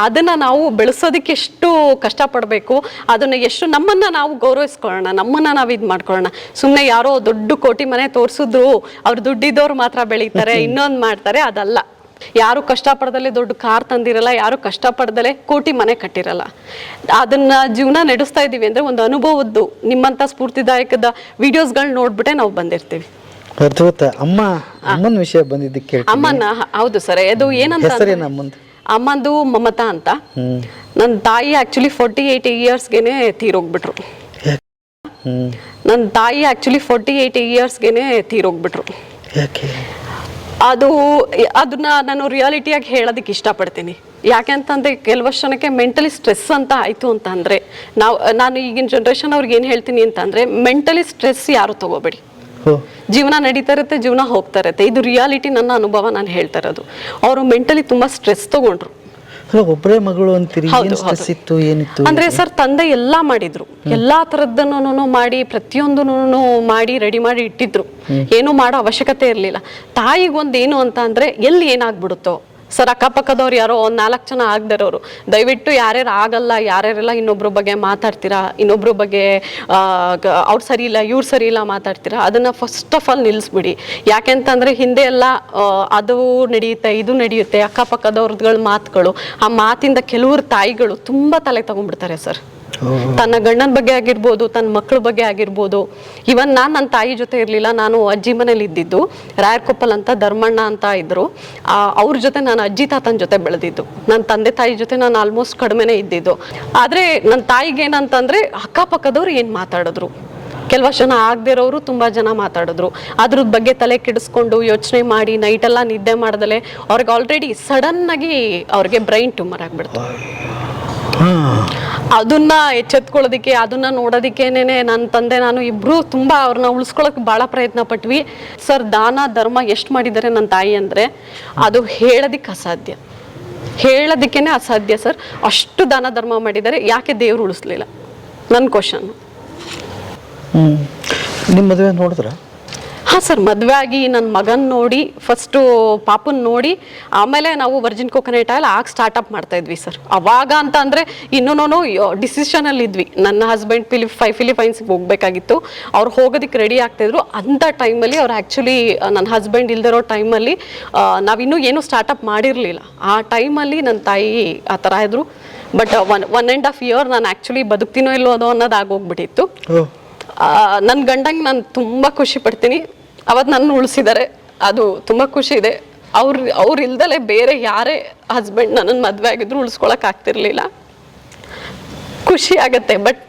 ಅದನ್ನ ನಾವು ಬೆಳೆಸೋದಕ್ಕೆ ಎಷ್ಟು ಕಷ್ಟಪಡಬೇಕು, ಅದನ್ನ ಎಷ್ಟು ನಮ್ಮನ್ನ ನಾವು ಗೌರವಿಸ್ಕೊಳ್ಳೋಣ, ನಮ್ಮನ್ನ ನಾವು ಇದು ಮಾಡ್ಕೊಳ್ಳೋಣ. ಸುಮ್ಮನೆ ಯಾರೋ ದೊಡ್ಡ ಕೋಟಿ ಮನೆ ತೋರಿಸಿದ್ರು ಅವ್ರು ದುಡ್ಡಿದ್ದವ್ರು ಮಾತ್ರ ಬೆಳೀತಾರೆ, ಇನ್ನೊಂದು ಮಾಡ್ತಾರೆ, ಅದಲ್ಲ. ಯಾರು ಕಷ್ಟಪಡದಲ್ಲೇ ದೊಡ್ಡ ಕಾರ್ ತಂದಿರಲ್ಲ, ಯಾರು ಕಷ್ಟಪಡದಲ್ಲೇ ಕೋಟಿ ಮನೆ ಕಟ್ಟಿರಲ್ಲ. ಅದನ್ನ ಜೀವನ ನಡೆಸ್ತಾ ಇದೀವಿ ಅಂದ್ರೆ ಒಂದು ಅನುಭವದ್ದು ನಿಮ್ಮಂತ ಸ್ಫೂರ್ತಿದಾಯಕದ ವಿಡಿಯೋಸ್ಗಳನ್ನ ನೋಡ್ಬಿಟ್ಟೆ ನಾವು ಬಂದಿರ್ತೀವಿ. ಅದ್ಭುತ. ಅಮ್ಮನ ವಿಷಯ ಬಂದಿದ್ದಕ್ಕೆ ಅಮ್ಮನ, ಹೌದು ಸರ್. ಅದು ಏನಂತ, ಅಮ್ಮಂದು ಮಮತಾ ಅಂತ. ನನ್ನ ತಾಯಿ ಆಕ್ಚುಲಿ 48 ಇಯರ್ಸ್ಗೆನೆ ತೀರೋಗ್ಬಿಟ್ರು. ನನ್ನ ತಾಯಿ ಆಕ್ಚುಲಿ 48 ಇಯರ್ಸ್ಗೆನೆ ತೀರೋಗ್ಬಿಟ್ರು. ಅದನ್ನ ನಾನು ರಿಯಾಲಿಟಿಯಾಗಿ ಹೇಳೋದಕ್ಕೆ ಇಷ್ಟಪಡ್ತೀನಿ. ಯಾಕೆಂತಂದ್ರೆ ಕೆಲವಷ್ಟು ಜನಕ್ಕೆ ಮೆಂಟಲಿ ಸ್ಟ್ರೆಸ್ ಅಂತ ಆಯ್ತು ಅಂತ ಅಂದ್ರೆ ನಾನು ಈಗಿನ ಜನ್ರೇಷನ್ ಅವ್ರಿಗೆ ಏನು ಹೇಳ್ತೀನಿ ಅಂತಂದ್ರೆ, ಮೆಂಟಲಿ ಸ್ಟ್ರೆಸ್ ಯಾರು ತಗೋಬೇಡಿ. ಜೀವನ ನಡೀತಾ ಇರುತ್ತೆ, ಜೀವನ ಹೋಗ್ತಾ ಇರುತ್ತೆ. ಇದು ರಿಯಾಲಿಟಿ, ನನ್ನ ಅನುಭವ ನಾನು ಹೇಳ್ತಾ ಇರೋದು. ಅವರು ಮೆಂಟಲಿ ತುಂಬಾ ಸ್ಟ್ರೆಸ್ ತಗೊಂಡ್ರು. ಒಬ್ಬರೇ ಮಗಳು ಅಂತೀರಿ, ಏನಿತ್ತು ಅಂದ್ರೆ ಸರ್ ತಂದೆ ಎಲ್ಲಾ ಮಾಡಿದ್ರು, ಎಲ್ಲಾ ತರದ್ದನ್ನು ಮಾಡಿ ಪ್ರತಿಯೊಂದನ್ನು ಮಾಡಿ ರೆಡಿ ಮಾಡಿ ಇಟ್ಟಿದ್ರು. ಏನು ಮಾಡೋ ಅವಶ್ಯಕತೆ ಇರ್ಲಿಲ್ಲ. ತಾಯಿಗೊಂದೇನು ಅಂತ ಅಂದ್ರೆ ಎಲ್ಲಿ ಏನಾಗ್ಬಿಡುತ್ತೋ ಸರ್, ಅಕ್ಕಪಕ್ಕದವ್ರು ಯಾರೋ 4 ಜನ ಆಗದಿರೋರು ದಯವಿಟ್ಟು ಯಾರ್ಯಾರು ಆಗಲ್ಲ, ಯಾರ್ಯಾರೆಲ್ಲ ಇನ್ನೊಬ್ರ ಬಗ್ಗೆ ಮಾತಾಡ್ತೀರಾ, ಇನ್ನೊಬ್ರ ಬಗ್ಗೆ ಅವ್ರು ಸರಿ ಇಲ್ಲ ಇವ್ರು ಸರಿ ಇಲ್ಲ ಮಾತಾಡ್ತೀರಾ, ಅದನ್ನ ಫಸ್ಟ್ ಆಫ್ ಆಲ್ ನಿಲ್ಲಿಸ್ಬಿಡಿ. ಯಾಕೆಂತಂದ್ರೆ ಹಿಂದೆ ಎಲ್ಲ ಅದು ನಡೆಯುತ್ತೆ, ಇದು ನಡೆಯುತ್ತೆ, ಅಕ್ಕಪಕ್ಕದವ್ರಗಳ ಮಾತುಗಳು, ಆ ಮಾತಿಂದ ಕೆಲವ್ರ ತಾಯಿಗಳು ತುಂಬಾ ತಲೆ ತಗೊಂಡ್ಬಿಡ್ತಾರೆ ಸರ್. ತನ್ನ ಗಂಡನ ಬಗ್ಗೆ ಆಗಿರ್ಬೋದು, ತನ್ನ ಮಕ್ಕಳ ಬಗ್ಗೆ ಆಗಿರ್ಬೋದು. ಇವನ್ ನನ್ನ ತಾಯಿ ಜೊತೆ ಇರ್ಲಿಲ್ಲ, ನಾನು ಅಜ್ಜಿ ಮನೇಲಿ ಇದ್ದಿದ್ದು. ರಾಯರ್ಕೊಪ್ಪಲ್ ಅಂತ ಧರ್ಮಣ್ಣ ಅಂತ ಇದ್ರು, ಅವ್ರ ಜೊತೆ ನಾನು ಅಜ್ಜಿ ತಾತನ ಜೊತೆ ಬೆಳೆದಿದ್ದು. ನನ್ನ ತಂದೆ ತಾಯಿ ಜೊತೆ ನಾನು ಆಲ್ಮೋಸ್ಟ್ ಕಡಿಮೆನೆ ಇದ್ದಿದ್ದು. ಆದ್ರೆ ನನ್ನ ತಾಯಿಗೆ ಏನಂತಂದ್ರೆ ಅಕ್ಕಪಕ್ಕದವ್ರು ಏನ್ ಮಾತಾಡಿದ್ರು, ಕೆಲವಷ್ಟು ಜನ ಆಗದಿರೋರು ತುಂಬಾ ಜನ ಮಾತಾಡಿದ್ರು. ಅದ್ರ ಬಗ್ಗೆ ತಲೆ ಕೆಡಿಸ್ಕೊಂಡು ಯೋಚನೆ ಮಾಡಿ ನೈಟೆಲ್ಲ ನಿದ್ದೆ ಮಾಡ್ದಲೆ ಅವ್ರಿಗೆ ಆಲ್ರೆಡಿ ಸಡನ್ ಆಗಿ ಅವ್ರಿಗೆ ಬ್ರೈನ್ ಟ್ಯೂಮರ್ ಆಗ್ಬಿಡ್ತು. ಅದನ್ನ ಎಚ್ಚೆತ್ಕೊಳ್ಳೋದಿಕ್ಕೆ, ಅದನ್ನ ನೋಡೋದಿಕ್ಕೇನೆ ನನ್ನ ತಂದೆ ನಾನು ಇಬ್ರು ತುಂಬಾ ಅವ್ರನ್ನ ಉಳಿಸ್ಕೊಳಕ್ ಬಹಳ ಪ್ರಯತ್ನ ಪಟ್ವಿ ಸರ್. ದಾನ ಧರ್ಮ ಎಷ್ಟು ಮಾಡಿದ್ದಾರೆ ನನ್ನ ತಾಯಿ ಅಂದ್ರೆ ಅದು ಹೇಳೋದಿಕ್ಕೆ ಅಸಾಧ್ಯ, ಹೇಳೋದಿಕ್ಕೇನೆ ಅಸಾಧ್ಯ ಸರ್. ಅಷ್ಟು ದಾನ ಧರ್ಮ ಮಾಡಿದ್ದಾರೆ. ಯಾಕೆ ದೇವ್ರು ಉಳಿಸ್ಲಿಲ್ಲ? ನನ್ನ ಕ್ವಶನ್. ನಿಮ್ಮ ಮದುವೆ ನೋಡಿದ್ರ? ಹಾಂ ಸರ್, ಮದುವೆ ಆಗಿ ನನ್ನ ಮಗನ ನೋಡಿ, ಫಸ್ಟು ಪಾಪನ್ ನೋಡಿ, ಆಮೇಲೆ ನಾವು ವರ್ಜಿನ್ ಕೋಕೋನಟ್ ಆಯಿಲ್ ಆಗ ಸ್ಟಾರ್ಟಪ್ ಮಾಡ್ತಾ ಇದ್ವಿ ಸರ್. ಅವಾಗ ಅಂತ ಅಂದರೆ ಇನ್ನೂ ಡಿಸಿಷನಲ್ಲಿ ಇದ್ವಿ. ನನ್ನ ಹಸ್ಬೆಂಡ್ ಫಿಲಿಪೈನ್ಸ್ಗೆ ಹೋಗ್ಬೇಕಾಗಿತ್ತು, ಅವ್ರು ಹೋಗೋದಕ್ಕೆ ರೆಡಿ ಆಗ್ತಾಯಿದ್ರು. ಅಂಥ ಟೈಮಲ್ಲಿ ಅವ್ರು ಆ್ಯಕ್ಚುಲಿ ನನ್ನ ಹಸ್ಬೆಂಡ್ ಇಲ್ದಿರೋ ಟೈಮಲ್ಲಿ ನಾವಿನ್ನೂ ಏನೂ ಸ್ಟಾರ್ಟಪ್ ಮಾಡಿರಲಿಲ್ಲ. ಆ ಟೈಮಲ್ಲಿ ನನ್ನ ತಾಯಿ ಆ ಥರ ಇದ್ರು. ಬಟ್ 1.5 year ನಾನು ಆ್ಯಕ್ಚುಲಿ ಬದುಕ್ತೀನೋ ಇಲ್ಲೋ ಅನ್ನೋದು ಆಗೋಗ್ಬಿಟ್ಟಿತ್ತು. ನನ್ನ ಗಂಡಂಗೆ ನಾನು ತುಂಬ ಖುಷಿ ಪಡ್ತೀನಿ. ಅವತ್ತು ನನ್ನ ಉಳಿಸಿದ್ದಾರೆ, ಅದು ತುಂಬ ಖುಷಿ ಇದೆ. ಅವ್ರು ಇಲ್ದಲೆ ಬೇರೆ ಯಾರೇ ಹಸ್ಬೆಂಡ್ ನನ್ನನ್ನು ಮದುವೆ ಆಗಿದ್ರು ಉಳಿಸ್ಕೊಳಕ್ ಆಗ್ತಿರ್ಲಿಲ್ಲ. ಖುಷಿ ಆಗತ್ತೆ. ಬಟ್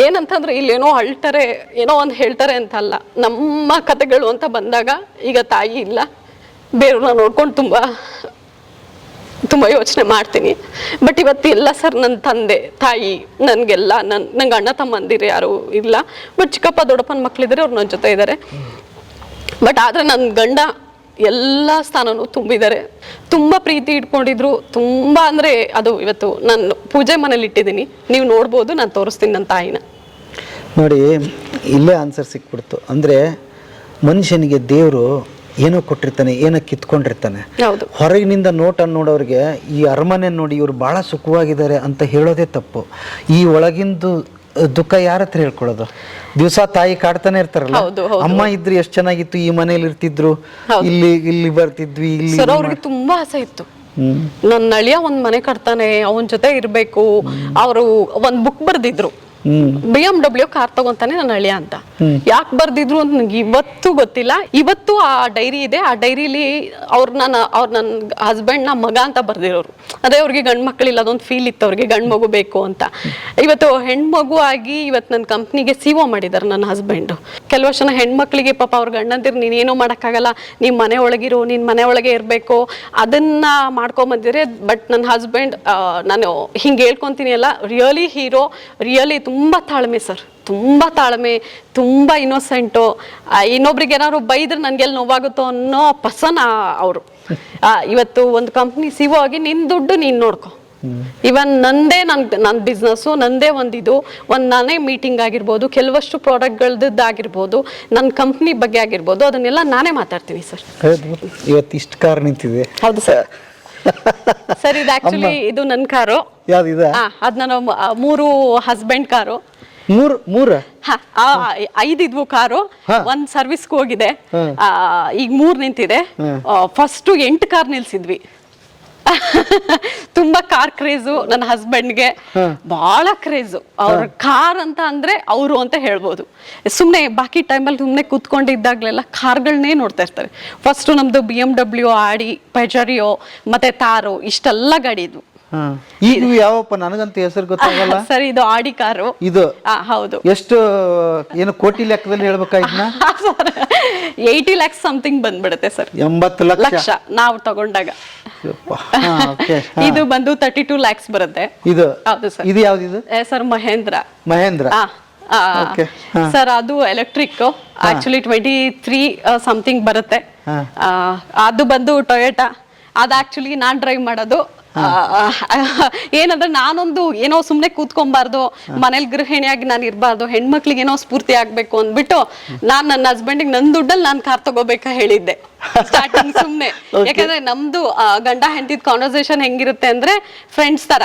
ಏನಂತಂದ್ರೆ ಇಲ್ಲೇನೋ ಅಳ್ತಾರೆ, ಏನೋ ಒಂದು ಹೇಳ್ತಾರೆ ಅಂತ ಅಲ್ಲ. ನಮ್ಮ ಕತೆಗಳು ಅಂತ ಬಂದಾಗ ಈಗ ತಾಯಿ ಇಲ್ಲ, ಬೇರೆಯವ್ರನ್ನ ನೋಡ್ಕೊಂಡು ತುಂಬ ತುಂಬ ಯೋಚನೆ ಮಾಡ್ತೀನಿ. ಬಟ್ ಇವತ್ತು ಎಲ್ಲ ಸರ್, ನನ್ನ ತಂದೆ ತಾಯಿ ನನಗೆಲ್ಲ ನಂಗೆ ಅಣ್ಣ ತಮ್ಮಂದಿರು ಯಾರು ಇಲ್ಲ. ಬಟ್ ಚಿಕ್ಕಪ್ಪ ದೊಡ್ಡಪ್ಪನ ಮಕ್ಕಳಿದ್ದಾರೆ, ಅವ್ರು ನನ್ನ ಜೊತೆ ಇದ್ದಾರೆ. ಬಟ್ ಆದರೆ ನನ್ನ ಗಂಡ ಎಲ್ಲ ಸ್ಥಾನನೂ ತುಂಬಿದ್ದಾರೆ. ತುಂಬ ಪ್ರೀತಿ ಇಟ್ಕೊಂಡಿದ್ರು. ತುಂಬ ಅಂದರೆ ಅದು ಇವತ್ತು ನಾನು ಪೂಜೆ ಮನೇಲಿ ಇಟ್ಟಿದ್ದೀನಿ, ನೀವು ನೋಡ್ಬೋದು, ನಾನು ತೋರಿಸ್ತೀನಿ ನನ್ನ ತಾಯಿನ. ನೋಡಿ, ಇಲ್ಲೇ ಆನ್ಸರ್ ಸಿಕ್ಬಿಡ್ತು. ಅಂದರೆ ಮನುಷ್ಯನಿಗೆ ದೇವರು ಏನೋ ಕೊಟ್ಟಿರ್ತಾನೆ, ಏನೋ ಕಿತ್ಕೊಂಡಿರ್ತಾನೆ. ಹೌದು. ಹೊರಗಿನಿಂದ ನೋಡೋರಿಗೆ ಈ ಅರಮನೆ ನೋಡಿ ಇವ್ರು ಭಾಳ ಸುಖವಾಗಿದ್ದಾರೆ ಅಂತ ಹೇಳೋದೇ ತಪ್ಪು. ಈ ಒಳಗಿಂದು ದುಃಖ ಯಾರ ಹತ್ರ ಹೇಳ್ಕೊಳ್ಳೋದು? ದಿವಸ ತಾಯಿ ಕಾಡ್ತಾನೆ ಇರ್ತಾರಲ್ಲ, ಅಮ್ಮ ಇದ್ರೆ ಎಷ್ಟು ಚೆನ್ನಾಗಿತ್ತು, ಈ ಮನೇಲಿ ಇರ್ತಿದ್ರು, ಇಲ್ಲಿ ಬರ್ತಿದ್ವಿ, ಇಲ್ಲಿ. ಸರ್, ಅವ್ರಿಗೆ ತುಂಬಾ ಆಸೆ ಇತ್ತು, ನನ್ನ ಅಳಿಯ ಒಂದ್ ಮನೆ ಕಟ್ತಾನೆ, ಅವನ ಜೊತೆ ಇರ್ಬೇಕು. ಅವರು ಒಂದ್ ಬುಕ್ ಬರ್ದಿದ್ರು, BMW ಕಾರ್ ತಗೊಂತಾನೆ ನನ್ನ ಅಳಿಯ ಅಂತ. ಯಾಕೆ ಬರ್ದಿದ್ರು ಅಂತ ನನಗೆ ಇವತ್ತು ಗೊತ್ತಿಲ್ಲ. ಇವತ್ತು ಆ ಡೈರಿ ಇದೆ, ಆ ಡೈರಿಲಿ ಅವ್ರ ನನ್ನ ಹಸ್ಬೆಂಡ್ ನ ಮಗ ಅಂತ ಬರ್ದಿರೋರು. ಅದೇ ಅವ್ರಿಗೆ ಗಂಡು ಮಕ್ಕಳಿಲ್ಲ, ಅದೊಂದು ಫೀಲ್ ಇತ್ತು ಅವ್ರಿಗೆ, ಗಂಡು ಮಗು ಬೇಕು ಅಂತ. ಇವತ್ತು ಹೆಣ್ಮಗು ಆಗಿ ಇವತ್ತು ನನ್ನ ಕಂಪ್ನಿಗೆ CO ಮಾಡಿದ್ದಾರೆ ನನ್ನ ಹಸ್ಬೆಂಡ್. ಕೆಲವಷ್ಟು ಜನ ಹೆಣ್ಮಕ್ಳಿಗೆ ಪಾಪ ಅವ್ರ ಗಂಡಂದಿರು ನೀನೇನೋ ಮಾಡೋಕ್ಕಾಗಲ್ಲ, ನೀನ್ ಮನೆ ಒಳಗಿರೋ, ನೀನ್ ಮನೆ ಒಳಗೆ ಇರಬೇಕು, ಅದನ್ನ ಮಾಡ್ಕೊಂಬಂದಿದ್ರೆ. ಬಟ್ ನನ್ನ ಹಸ್ಬೆಂಡ್, ನಾನು ಹಿಂಗೆ ಹೇಳ್ಕೊತೀನಿ ಅಲ್ಲ, ರಿಯಲಿ ಹೀರೋ, ರಿಯಲಿ ತುಂಬ ತಾಳ್ಮೆ ಸರ್, ತುಂಬ ತಾಳ್ಮೆ, ತುಂಬ ಇನ್ನೋಸೆಂಟು. ಇನ್ನೊಬ್ರಿಗೆ ಏನಾದ್ರು ಬೈದ್ರೆ ನನಗೆಲ್ಲಿ ನೋವಾಗುತ್ತೋ ಅನ್ನೋ ಪರ್ಸನ್ ಅವರು. ಇವತ್ತು ಒಂದು ಕಂಪ್ನಿ CO ಆಗಿ ನಿನ್ನ ದುಡ್ಡು ನೀನು ನೋಡ್ಕೊ. ಇವನ್ ನಂದೇ ನನ್ನ ಬಿಸ್ನೆಸ್ಸು, ನಂದೇ ಒಂದು ನಾನೇ ಮೀಟಿಂಗ್ ಆಗಿರ್ಬೋದು, ಕೆಲವಷ್ಟು ಪ್ರಾಡಕ್ಟ್ಗಳದ್ದಾಗಿರ್ಬೋದು, ನನ್ನ ಕಂಪ್ನಿ ಬಗ್ಗೆ ಆಗಿರ್ಬೋದು, ಅದನ್ನೆಲ್ಲ ನಾನೇ ಮಾತಾಡ್ತೀನಿ ಸರ್. ಇವತ್ತು ಇಷ್ಟು ಕಾರ್ ನಿಂತಿದೆ. ಹೌದು ಸರ್. ಸರ್, ಇದು ಆಕ್ಚುಲಿ ಇದು ನನ್ನ ಕಾರು. ಯಾವ್ದು? ಅದ್ ನಾನು 3 ಹಸ್ಬೆಂಡ್ ಕಾರು. 3 5 ಇದ್ವು ಕಾರು, ಒಂದ್ ಸರ್ವಿಸ್ಗೆ ಹೋಗಿದೆ, ಈಗ 3 ನಿಂತಿದೆ. ಫಸ್ಟ್ 8 ಕಾರ್ ನಿಲ್ಸಿದ್ವಿ. ತುಂಬಾ ಕಾರ್ ಕ್ರೇಜು ನನ್ನ ಹಸ್ಬೆಂಡ್ಗೆ, ಬಹಳ ಕ್ರೇಜು. ಅವ್ರ ಕಾರ್ ಅಂತ ಅಂದ್ರೆ ಅವರು ಅಂತ ಹೇಳ್ಬೋದು. ಸುಮ್ನೆ ಬಾಕಿ ಟೈಮಲ್ಲಿ ಸುಮ್ನೆ ಕೂತ್ಕೊಂಡಿದ್ದಾಗ್ಲೆಲ್ಲ ಕಾರ್ಗಳನ್ನೇ ನೋಡ್ತಾ ಇರ್ತಾರೆ. ಫಸ್ಟ್ ನಮ್ದು BMW, ಆಡಿ, ಪೆಜರಿಯೋ ಮತ್ತೆ ತಾರೋ, ಇಷ್ಟೆಲ್ಲ ಗಾಡಿ ಇದ್ವು. ಈಗ ಯಾವಪ್ಪ ನನಗಂತ ಹೆಸರು ಗೊತ್ತಾಗಲ್ಲ ಸರ್. ಇದು ಆಡಿ ಕಾರು. ಇದು ಹೌದು. ಎಷ್ಟು ಏನು ಕೋಟಿ ಲೆಕ್ಕದಲ್ಲಿ ಹೇಳ್ಬೇಕಾಯ್ತು? 80 lakhs ಸಮಥಿಂಗ್ ಬಂದ್ಬಿಡುತ್ತೆ ಸರ್. 80 ಲಕ್ಷ ನಾವು ತಗೊಂಡಾಗ. ಇದು ಬಂದು 32 lakhs ಬರುತ್ತೆ. ಇದು ಹೌದು ಸರ್. ಇದು ಯಾವ್ದು ಸರ್? ಮಹೇಂದ್ರ. ಸರ್, ಅದು ಎಲೆಕ್ಟ್ರಿಕ್. ಆಕ್ಚುಲಿ 23 ಸಮಥಿಂಗ್ ಬರುತ್ತೆ. ಅದು ಬಂದು ಟೊಯೋಟಾ. ಅದು ಆಕ್ಚುಲಿ ನಾನ್ ಡ್ರೈವ್ ಮಾಡೋದು. ಏನಂದ್ರೆ ನಾನೊಂದು ಏನೋ ಸುಮ್ನೆ ಕೂತ್ಕೊಂಬಾರ್ದು, ಮನೇಲಿ ಗೃಹಿಣಿಯಾಗಿ ನಾನು ಇರಬಾರ್ದು, ಹೆಣ್ಮಕ್ಳಿಗೆ ಏನೋ ಸ್ಫೂರ್ತಿ ಆಗ್ಬೇಕು ಅಂದ್ಬಿಟ್ಟು ನಾನು ನನ್ನ ಹಸ್ಬೆಂಡಿಗೆ ನನ್ನ ದುಡ್ಡಲ್ಲಿ ನಾನು ಕಾರ್ ತಗೋಬೇಕಾ ಹೇಳಿದ್ದೆ ಸ್ಟಾರ್ಟಿಂಗ್ ಸುಮ್ನೆ. ಯಾಕಂದ್ರೆ ನಮ್ದು ಗಂಡ ಹೆಂಡತಿದ್ ಕಾನ್ವರ್ಸೇಷನ್ ಹೆಂಗಿರುತ್ತೆ ಅಂದ್ರೆ ಫ್ರೆಂಡ್ಸ್ ತರ,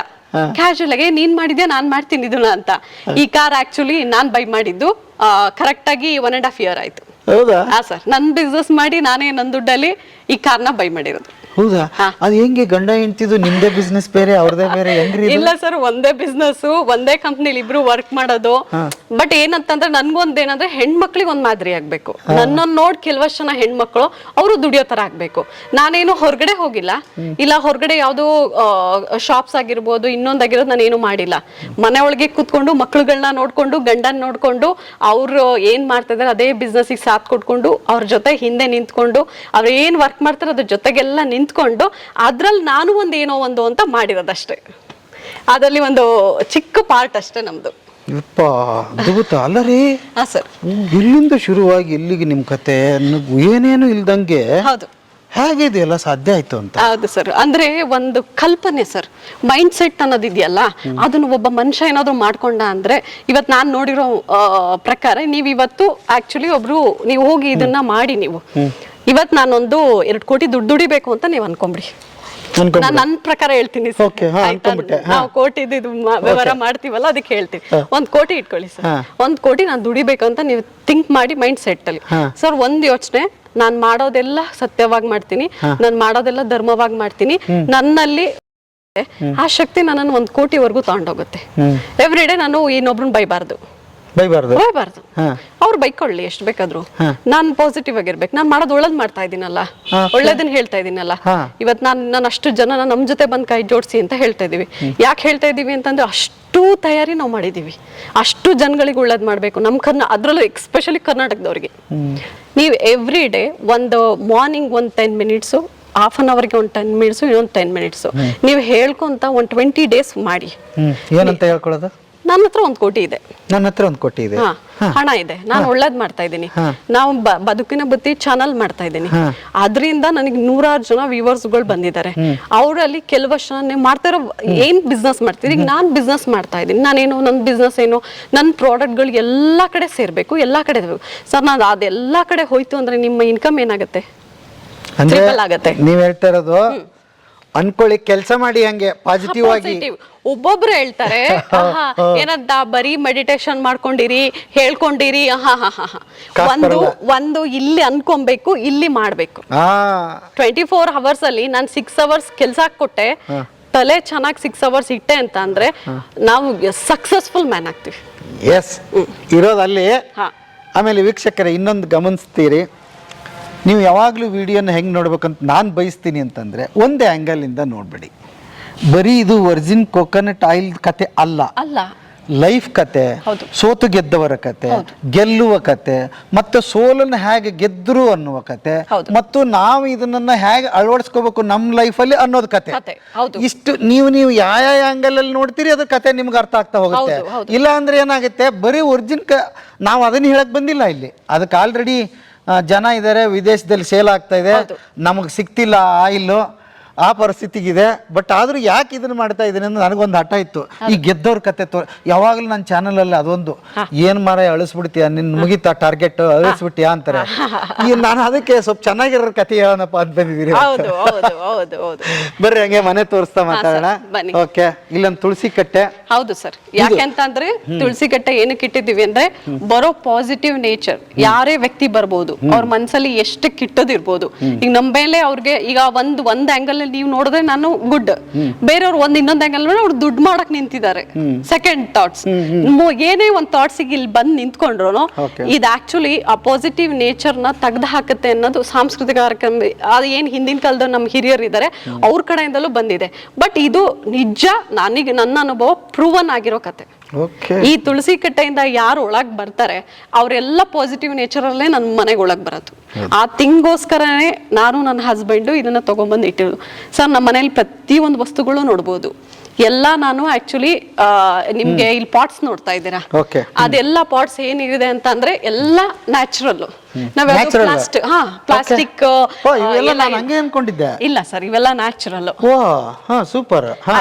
ಕ್ಯಾಶುಯಲ್ ಆಗಿ ನೀನ್ ಮಾಡಿದ್ಯಾ ನಾನ್ ಮಾಡ್ತೀನಿ ಇದನ್ನ ಅಂತ. ಈ ಕಾರ್ ಆಕ್ಚುಲಿ ನಾನ್ ಬೈ ಮಾಡಿದ್ದು ಕರೆಕ್ಟ್ ಆಗಿ 1.5 year ಆಯ್ತು. ಹೌದಾ? ಸರ್, ನನ್ ಬಿಸ್ನೆಸ್ ಮಾಡಿ ನಾನೇ ನನ್ನ ದುಡ್ಡಲ್ಲಿ ಈ ಕಾರ್ನ ಬೈ ಮಾಡಿರೋದು. ಹೌದಾ? ಅದು ಹೆಂಗೆ ಗಂಡ ಹೆಂಡ್ತಿದ್ದು? ನಿಮ್ದೇ ಬಿಸ್ನೆಸ್ ಬೇರೆ, ಅವ್ರದೇ ಬೇರೆ, ಹೆಂಗ್ರಿ? ಇಲ್ಲ ಸರ್, ಒಂದೇ ಬಿಸ್ನೆಸ್, ಒಂದೇ ಕಂಪ್ನಿಲಿ ಇಬ್ರು ವರ್ಕ್ ಮಾಡೋದು. ಬಟ್ ಏನಂತಂದ್ರೆ ನನ್ಗೊಂದೇನಂದ್ರೆ ಹೆಣ್ಮಕ್ಳಿಗೆ ಒಂದ್ ಮಾದರಿ ಆಗ್ಬೇಕು. ನನ್ನನ್ನು ನೋಡ್ ಕೆಲವಷ್ಟು ಜನ ಹೆಣ್ಮಕ್ಳು ಅವರು ದುಡಿಯೋ ತರ ಆಗ್ಬೇಕು. ನಾನೇನು ಹೊರಗಡೆ ಹೋಗಿಲ್ಲ, ಇಲ್ಲ ಹೊರಗಡೆ ಯಾವ್ದು ಶಾಪ್ಸ್ ಆಗಿರ್ಬೋದು, ಇನ್ನೊಂದಾಗಿರೋದು ನಾನೇನು ಮಾಡಿಲ್ಲ. ಮನೆ ಒಳಗೆ ಕೂತ್ಕೊಂಡು ಮಕ್ಳುಗಳನ್ನ ನೋಡ್ಕೊಂಡು, ಗಂಡನ್ ನೋಡ್ಕೊಂಡು, ಅವ್ರು ಏನ್ ಮಾಡ್ತಾ ಇದಾರೆ ಅದೇ ಬಿಸ್ನೆಸ್ ಸಾಥ್ ಕೊಟ್ಕೊಂಡು, ಅವ್ರ ಜೊತೆ ಹಿಂದೆ ನಿಂತ್ಕೊಂಡು, ಅವ್ರು ಏನ್ ವರ್ಕ್ ಮಾಡ್ತಾರೆ ಅದ್ರ ಜೊತೆಗೆಲ್ಲ ನಿಂತ್ಕೊಂಡು, ಅದ್ರಲ್ಲಿ ನಾನು ಏನೋ ಒಂದು ಅಂತ ಮಾಡಿರೋದಷ್ಟೇ. ಅದರಲ್ಲಿ ಒಂದು ಚಿಕ್ಕ ಪಾರ್ಟ್ ಅಷ್ಟೇ ನಮ್ದು. ಅಲ್ಲ ರೀ. ಸರ್, ಇಲ್ಲಿಂದ ಶುರುವಾಗಿ ಇಲ್ಲಿಗೆ ನಿಮ್ ಕತೆ ಏನೇನು ಇಲ್ದಂಗೆ ಹೌದು, ಹೇಗಿದೆಯಲ್ಲ ಸಾಧ್ಯ ಆಯ್ತು ಅಂತ? ಹೌದು ಸರ್. ಅಂದ್ರೆ ಒಂದು ಕಲ್ಪನೆ ಸರ್, ಮೈಂಡ್ ಸೆಟ್ ಅನ್ನೋದಿದೆಯಲ್ಲ, ಅದನ್ನು ಒಬ್ಬ ಮನುಷ್ಯ ಏನಾದ್ರು ಮಾಡ್ಕೊಂಡ ಅಂದ್ರೆ, ಇವತ್ತು ನಾನು ನೋಡಿರೋ ಪ್ರಕಾರ ನೀವು ಇವತ್ತು ಆಕ್ಚುಲಿ ಒಬ್ರು ನೀವು ಹೋಗಿ ಇದನ್ನ ಮಾಡಿ, ನೀವು ಇವತ್ತು ನಾನೊಂದು 2 ಕೋಟಿ ದುಡ್ಡು ದುಡಿಬೇಕು ಅಂತ ನೀವು ಅನ್ಕೊಂಬಿಡಿ. ನಾನು ನನ್ನ ಪ್ರಕಾರ ಹೇಳ್ತೀನಿ ಸರ್. ನಾವು ಕೋಟಿದು ವ್ಯವಹಾರ ಮಾಡ್ತೀವಲ್ಲ, ಅದಕ್ಕೆ ಹೇಳ್ತೀವಿ. 1 ಕೋಟಿ ಇಟ್ಕೊಳ್ಳಿ ಸರ್. 1 ಕೋಟಿ ನಾನು ದುಡಿಬೇಕು ಅಂತ ನೀವು ಥಿಂಕ್ ಮಾಡಿ ಮೈಂಡ್ ಸೆಟ್ ಅಲ್ಲಿ ಸರ್. ಒಂದ್ ಯೋಚನೆ, ನಾನ್ ಮಾಡೋದೆಲ್ಲ ಸತ್ಯವಾಗಿ ಮಾಡ್ತೀನಿ, ನಾನ್ ಮಾಡೋದೆಲ್ಲ ಧರ್ಮವಾಗಿ ಮಾಡ್ತೀನಿ. ನನ್ನಲ್ಲಿ ಆ ಶಕ್ತಿ ನನ್ನನ್ನು 1 ಕೋಟಿವರೆಗೂ ತಗೊಂಡೋಗುತ್ತೆ. ಎವ್ರಿ ಡೇ ನಾನು ಇನ್ನೊಬ್ರನ್ನ ಬೈಬಾರ್ದು. ಅವ್ರು ಬೈಕೊಳ್ಳಿ ಎಷ್ಟು ಬೇಕಾದ್ರು, ನಾನ್ ಪಾಸಿಟಿವ್ ಆಗಿರ್ಬೇಕು. ನಾನ್ ಮಾಡೋದು ಒಳ್ಳೇದ್ ಮಾಡ್ತಾ ಇದೀನಲ್ಲ, ಒಳ್ಳೇದನ್ನ ಹೇಳ್ತಾ ಇದೀನಲ್ಲ. ಇವತ್ ನಾನು ಅಷ್ಟು ಜನ ನಮ್ ಜೊತೆ ಬಂದ್ ಕೈ ಜೋಡಿಸಿ ಅಂತ ಹೇಳ್ತಾ ಇದೀವಿ. ಯಾಕೆ ಹೇಳ್ತಾ ಇದೀವಿ ಅಂತಂದ್ರೆ, ಅಷ್ಟು ತಯಾರಿ ನಾವು ಮಾಡಿದೀವಿ, ಅಷ್ಟು ಜನಗಳಿಗೆ ಒಳ್ಳೇದ್ ಮಾಡ್ಬೇಕು. ನಮ್ ಅದ್ರಲ್ಲೂ ಎಸ್ಪೆಷಲಿ ಕರ್ನಾಟಕದವ್ರಿಗೆ ನೀವು ಎವ್ರಿ ಡೇ ಒಂದು ಮಾರ್ನಿಂಗ್ 10 minutes ಹಾಫ್ ಅನ್ ಅವರ್ಗೆ ಒಂದು 10 ಮಿನಿಟ್ಸು, ಇನ್ನೊಂದು 10 ಮಿನಿಟ್ಸು ನೀವು ಹೇಳ್ಕೊಂತ ಒಂದು 20 ಡೇಸ್ ಮಾಡಿ. ಏನಂತ ಹೇಳ್ಕೊಳ್ಳೋದು? ನನ್ನ ಹತ್ರ 1 ಕೋಟಿ ಇದೆ, ನನ್ನ ಹತ್ರ 1 ಕೋಟಿ ಇದೆ, ಹಣ ಇದೆ, ನಾನು ಒಳ್ಳೇದ್ ಮಾಡ್ತಾ ಇದ್ದೀನಿ, ನಾವು ಬದುಕಿನ ಬುತ್ತಿ ಚಾನಲ್ ಮಾಡ್ತಾ ಇದ್ದೀನಿ, ಅದರಿಂದ ನನಗೆ 100 ಜನ ವ್ಯೂವರ್ಸ್ಗಳು ಬಂದಿದ್ದಾರೆ. ಅವರಲ್ಲಿ ಕೆಲವಷ್ಟು ಜನ ಮಾಡ್ತಾರೋ ಏನ್ ಬಿಸ್ನೆಸ್ ಮಾಡ್ತೀರಿ. ಈಗ ನಾನು ಬಿಸ್ನೆಸ್ ಮಾಡ್ತಾ ಇದ್ದೀನಿ, ನಾನೇನು ನನ್ನ ಬಿಸ್ನೆಸ್ ಏನು, ನನ್ನ ಪ್ರಾಡಕ್ಟ್ಗಳು ಎಲ್ಲಾ ಕಡೆ ಸೇರ್ಬೇಕು, ಎಲ್ಲಾ ಕಡೆ ಸರ್. ನಾನು ಅದೆಲ್ಲಾ ಕಡೆ ಹೋಯ್ತು ಅಂದ್ರೆ ನಿಮ್ಮ ಇನ್ಕಮ್ ಏನಾಗುತ್ತೆ? ಟ್ರಿಪಲ್ ಆಗತ್ತೆ. ನೀವ್ ಹೇಳ್ತಾ ಇರೋದು ಅನ್ಕೊಳ್ಳಿ, ಕೆಲಸ ಮಾಡಿ ಹಂಗೆ ಪಾಸಿಟಿವ್ ಆಗಿ. ಒಬ್ಬೊಬ್ರು ಹೇಳ್ತಾರೆ ಏನಂತ, ಬರೀ ಮೆಡಿಟೇಷನ್ ಮಾಡ್ಕೊಂಡಿರಿ, ಹೇಳ್ಕೊಂಡಿರಿ, ಒಂದು ಇಲ್ಲಿ ಅನ್ಕೊಬೇಕು, ಇಲ್ಲಿ ಮಾಡ್ಬೇಕು. 24 ಅವರ್ಸ್ ಅಲ್ಲಿ ನಾನು 6 ಅವರ್ಸ್ ಕೆಲ್ಸ ಕೊಟ್ಟೆ, ತಲೆ ಚೆನ್ನಾಗಿ 6 ಅವರ್ಸ್ ಇಟ್ಟೆ ಅಂತ ಅಂದ್ರೆ ನಾವು ಸಕ್ಸಸ್ಫುಲ್ ಮ್ಯಾನ್ ಆಗ್ತೀವಿ. ಎಸ್, ಇರೋದಲ್ಲಿ. ಆಮೇಲೆ ವೀಕ್ಷಕರೇ, ಇನ್ನೊಂದು ಗಮನಿಸ್ತೀರಿ, ನೀವು ಯಾವಾಗಲೂ ವಿಡಿಯೋನ ಹೆಂಗೆ ನೋಡ್ಬೇಕಂತ ನಾನು ಬಯಸ್ತೀನಿ ಅಂತಂದರೆ, ಒಂದೇ ಆ್ಯಂಗಲಿಂದ ನೋಡಬೇಡಿ. ಬರೀ ಇದು ವರ್ಜಿನ್ ಕೋಕೋನಟ್ ಆಯಿಲ್ ಕತೆ ಅಲ್ಲ, ಲೈಫ್ ಕತೆ, ಸೋತು ಗೆದ್ದವರ ಕತೆ, ಗೆಲ್ಲುವ ಕತೆ, ಮತ್ತು ಸೋಲನ್ನು ಹೇಗೆ ಗೆದ್ರು ಅನ್ನುವ ಕತೆ, ಮತ್ತು ನಾವು ಇದನ್ನ ಹೇಗೆ ಅಳವಡಿಸ್ಕೋಬೇಕು ನಮ್ಮ ಲೈಫಲ್ಲಿ ಅನ್ನೋದು ಕತೆ. ಇಷ್ಟು ನೀವು ಯಾವ ಆ್ಯಂಗಲ್ ಅಲ್ಲಿ ನೋಡ್ತೀರಿ ಅದ್ರ ಕತೆ ನಿಮ್ಗೆ ಅರ್ಥ ಆಗ್ತಾ ಹೋಗುತ್ತೆ. ಇಲ್ಲ ಅಂದ್ರೆ ಏನಾಗುತ್ತೆ, ಬರೀ ಒರಿಜಿನ್ ನಾವು ಅದನ್ನ ಹೇಳಕ್ ಬಂದಿಲ್ಲ ಇಲ್ಲಿ, ಅದಕ್ಕೆ ಆಲ್ರೆಡಿ ಜನ ಇದ್ದಾರೆ, ವಿದೇಶದಲ್ಲಿ ಸೇಲ್ ಆಗ್ತಾ ಇದೆ, ನಮಗೆ ಸಿಗ್ತಿಲ್ಲ ಆಯಿಲ್ಲು, ಆ ಪರಿಸ್ಥಿತಿಗಿದೆ. ಬಟ್ ಆದ್ರೂ ಯಾಕೆ ಇದನ್ನ ಮಾಡ್ತಾ ಇದ್ದೀನಿ ಅಂದ್ರೆ ನನಗೊಂದು ಹಠ ಇತ್ತು, ಈ ಗೆದ್ದವ್ರ ಕತೆ ಯಾವಾಗಲೂ ನನ್ನ ಚಾನಲ್ ಅಲ್ಲಿ ಅದೊಂದು, ಏನ್ ಮಾರ ಅಳಿಸ್ಬಿಡ್ತೀಯ, ನಿನ್ ಮುಗಿತಾ ಟಾರ್ಗೆಟ್ ಅಳಿಸ್ಬಿಟ್ಟಿಯಾ ಅಂತಾರೆ. ಈ ನಾನು ಅದಕ್ಕೆ ಸ್ವಲ್ಪ ಚೆನ್ನಾಗಿರೋ ಕತೆ ಹೇಳೋಣಪ್ಪ ಅಂತ ಬಂದಿದ್ದೀರಿ. ಬರ್ರಿ ಹಂಗೆ ಮನೆ ತೋರಿಸ್ತಾ ಮಾತಾಡೋಣ. ಓಕೆ, ಇಲ್ಲೊಂದು ತುಳಸಿ ಕಟ್ಟೆ. ಹೌದು ಸರ್, ಯಾಕೆಂತಂದ್ರೆ ತುಳಸಿ ಕಟ್ಟೆ ಏನಕ್ಕೆ ಇಟ್ಟಿದ್ದೀವಿ ಅಂದ್ರೆ, ಬರೋ ಪಾಸಿಟಿವ್ ನೇಚರ್ ಯಾರೇ ವ್ಯಕ್ತಿ ಬರ್ಬೋದು, ಅವ್ರ ಮನ್ಸಲ್ಲಿ ಎಷ್ಟು ಕಿಟ್ಟದಿರ್ಬೋದು. ಈಗ ನಮ್ಮ ಮೇಲೆ ಅವ್ರಿಗೆ ಈಗ ಒಂದ್ ಆಂಗಲ್ ನೀವು ನೋಡಿದ್ರೆ ನಾನು ಗುಡ್, ಬೇರೆಯವ್ರು ಇನ್ನೊಂದ್ ಆಂಗಲ್ ನೋಡಿ ಅವ್ರು ದುಡ್ಡು ಮಾಡಕ್ ನಿಂತಿದ್ದಾರೆ. ಸೆಕೆಂಡ್ ಥಾಟ್ಸ್, ಏನೇ ಒಂದ್ ಥಾಟ್ಸ್ ಇಲ್ಲಿ ಬಂದ್ ನಿಂತ್ಕೊಂಡ್ರು ಇದು ಆಕ್ಚುಲಿ ಆ ಪಾಸಿಟಿವ್ ನೇಚರ್ ನ ತೆಗ್ದು ಹಾಕುತ್ತೆ ಅನ್ನೋದು ಸಾಂಸ್ಕೃತಿಕ ಕಾರ್ಯಕ್ರಮ. ಅದು ಏನ್ ಹಿಂದಿನ ಕಾಲದ ನಮ್ಮ ಹಿರಿಯರು ಇದ್ದಾರೆ ಅವ್ರ ಕಡೆಯಿಂದಲೂ ಬಂದಿದೆ. ಬಟ್ ಇದು ನಿಜ, ನನ್ನ ಅನುಭವ ಪ್ರೂವನ್ ಆಗಿರೋ ಕತೆ. ಈ ತುಳಸಿ ಕಟ್ಟೆಯಿಂದ ಯಾರು ಒಳಗ್ ಬರ್ತಾರೆ ಅವರೆಲ್ಲ ಪಾಸಿಟಿವ್ ನೇಚರ್ ಅಲ್ಲೇ ನನ್ನ ಮನೆಗೆ ಒಳಗ್ ಬರೋದು. ಆ ತಿಂಗೋಸ್ಕರನೇ ನಾನು ನನ್ನ ಹಸ್ಬೆಂಡು ಇದನ್ನ ತಗೊಂಡ್ಬಂದು ಇಟ್ಟಿರೋದು. ಸರ್, ನಮ್ಮ ಮನೇಲಿ ಪ್ರತಿಯೊಂದು ವಸ್ತುಗಳು ನೋಡ್ಬೋದು. ಎಲ್ಲ ನಾನು ಆಕ್ಚುಲಿ ನಿಮ್ಗೆ ಇಲ್ಲಿ ಪಾಟ್ಸ್ ನೋಡ್ತಾ ಇದ್ದೀರಾ, ಅದೆಲ್ಲ ಪಾಟ್ಸ್ ಏನಿದೆ ಅಂತ ಅಂದ್ರೆ ಎಲ್ಲ ನ್ಯಾಚುರಲ್. ಪ್ಲಾಸ್ಟಿಕ್ ಇಲ್ಲ ಸರ್, ಇವೆಲ್ಲ ನ್ಯಾಚುರಲ್. ಸೂಪರ್.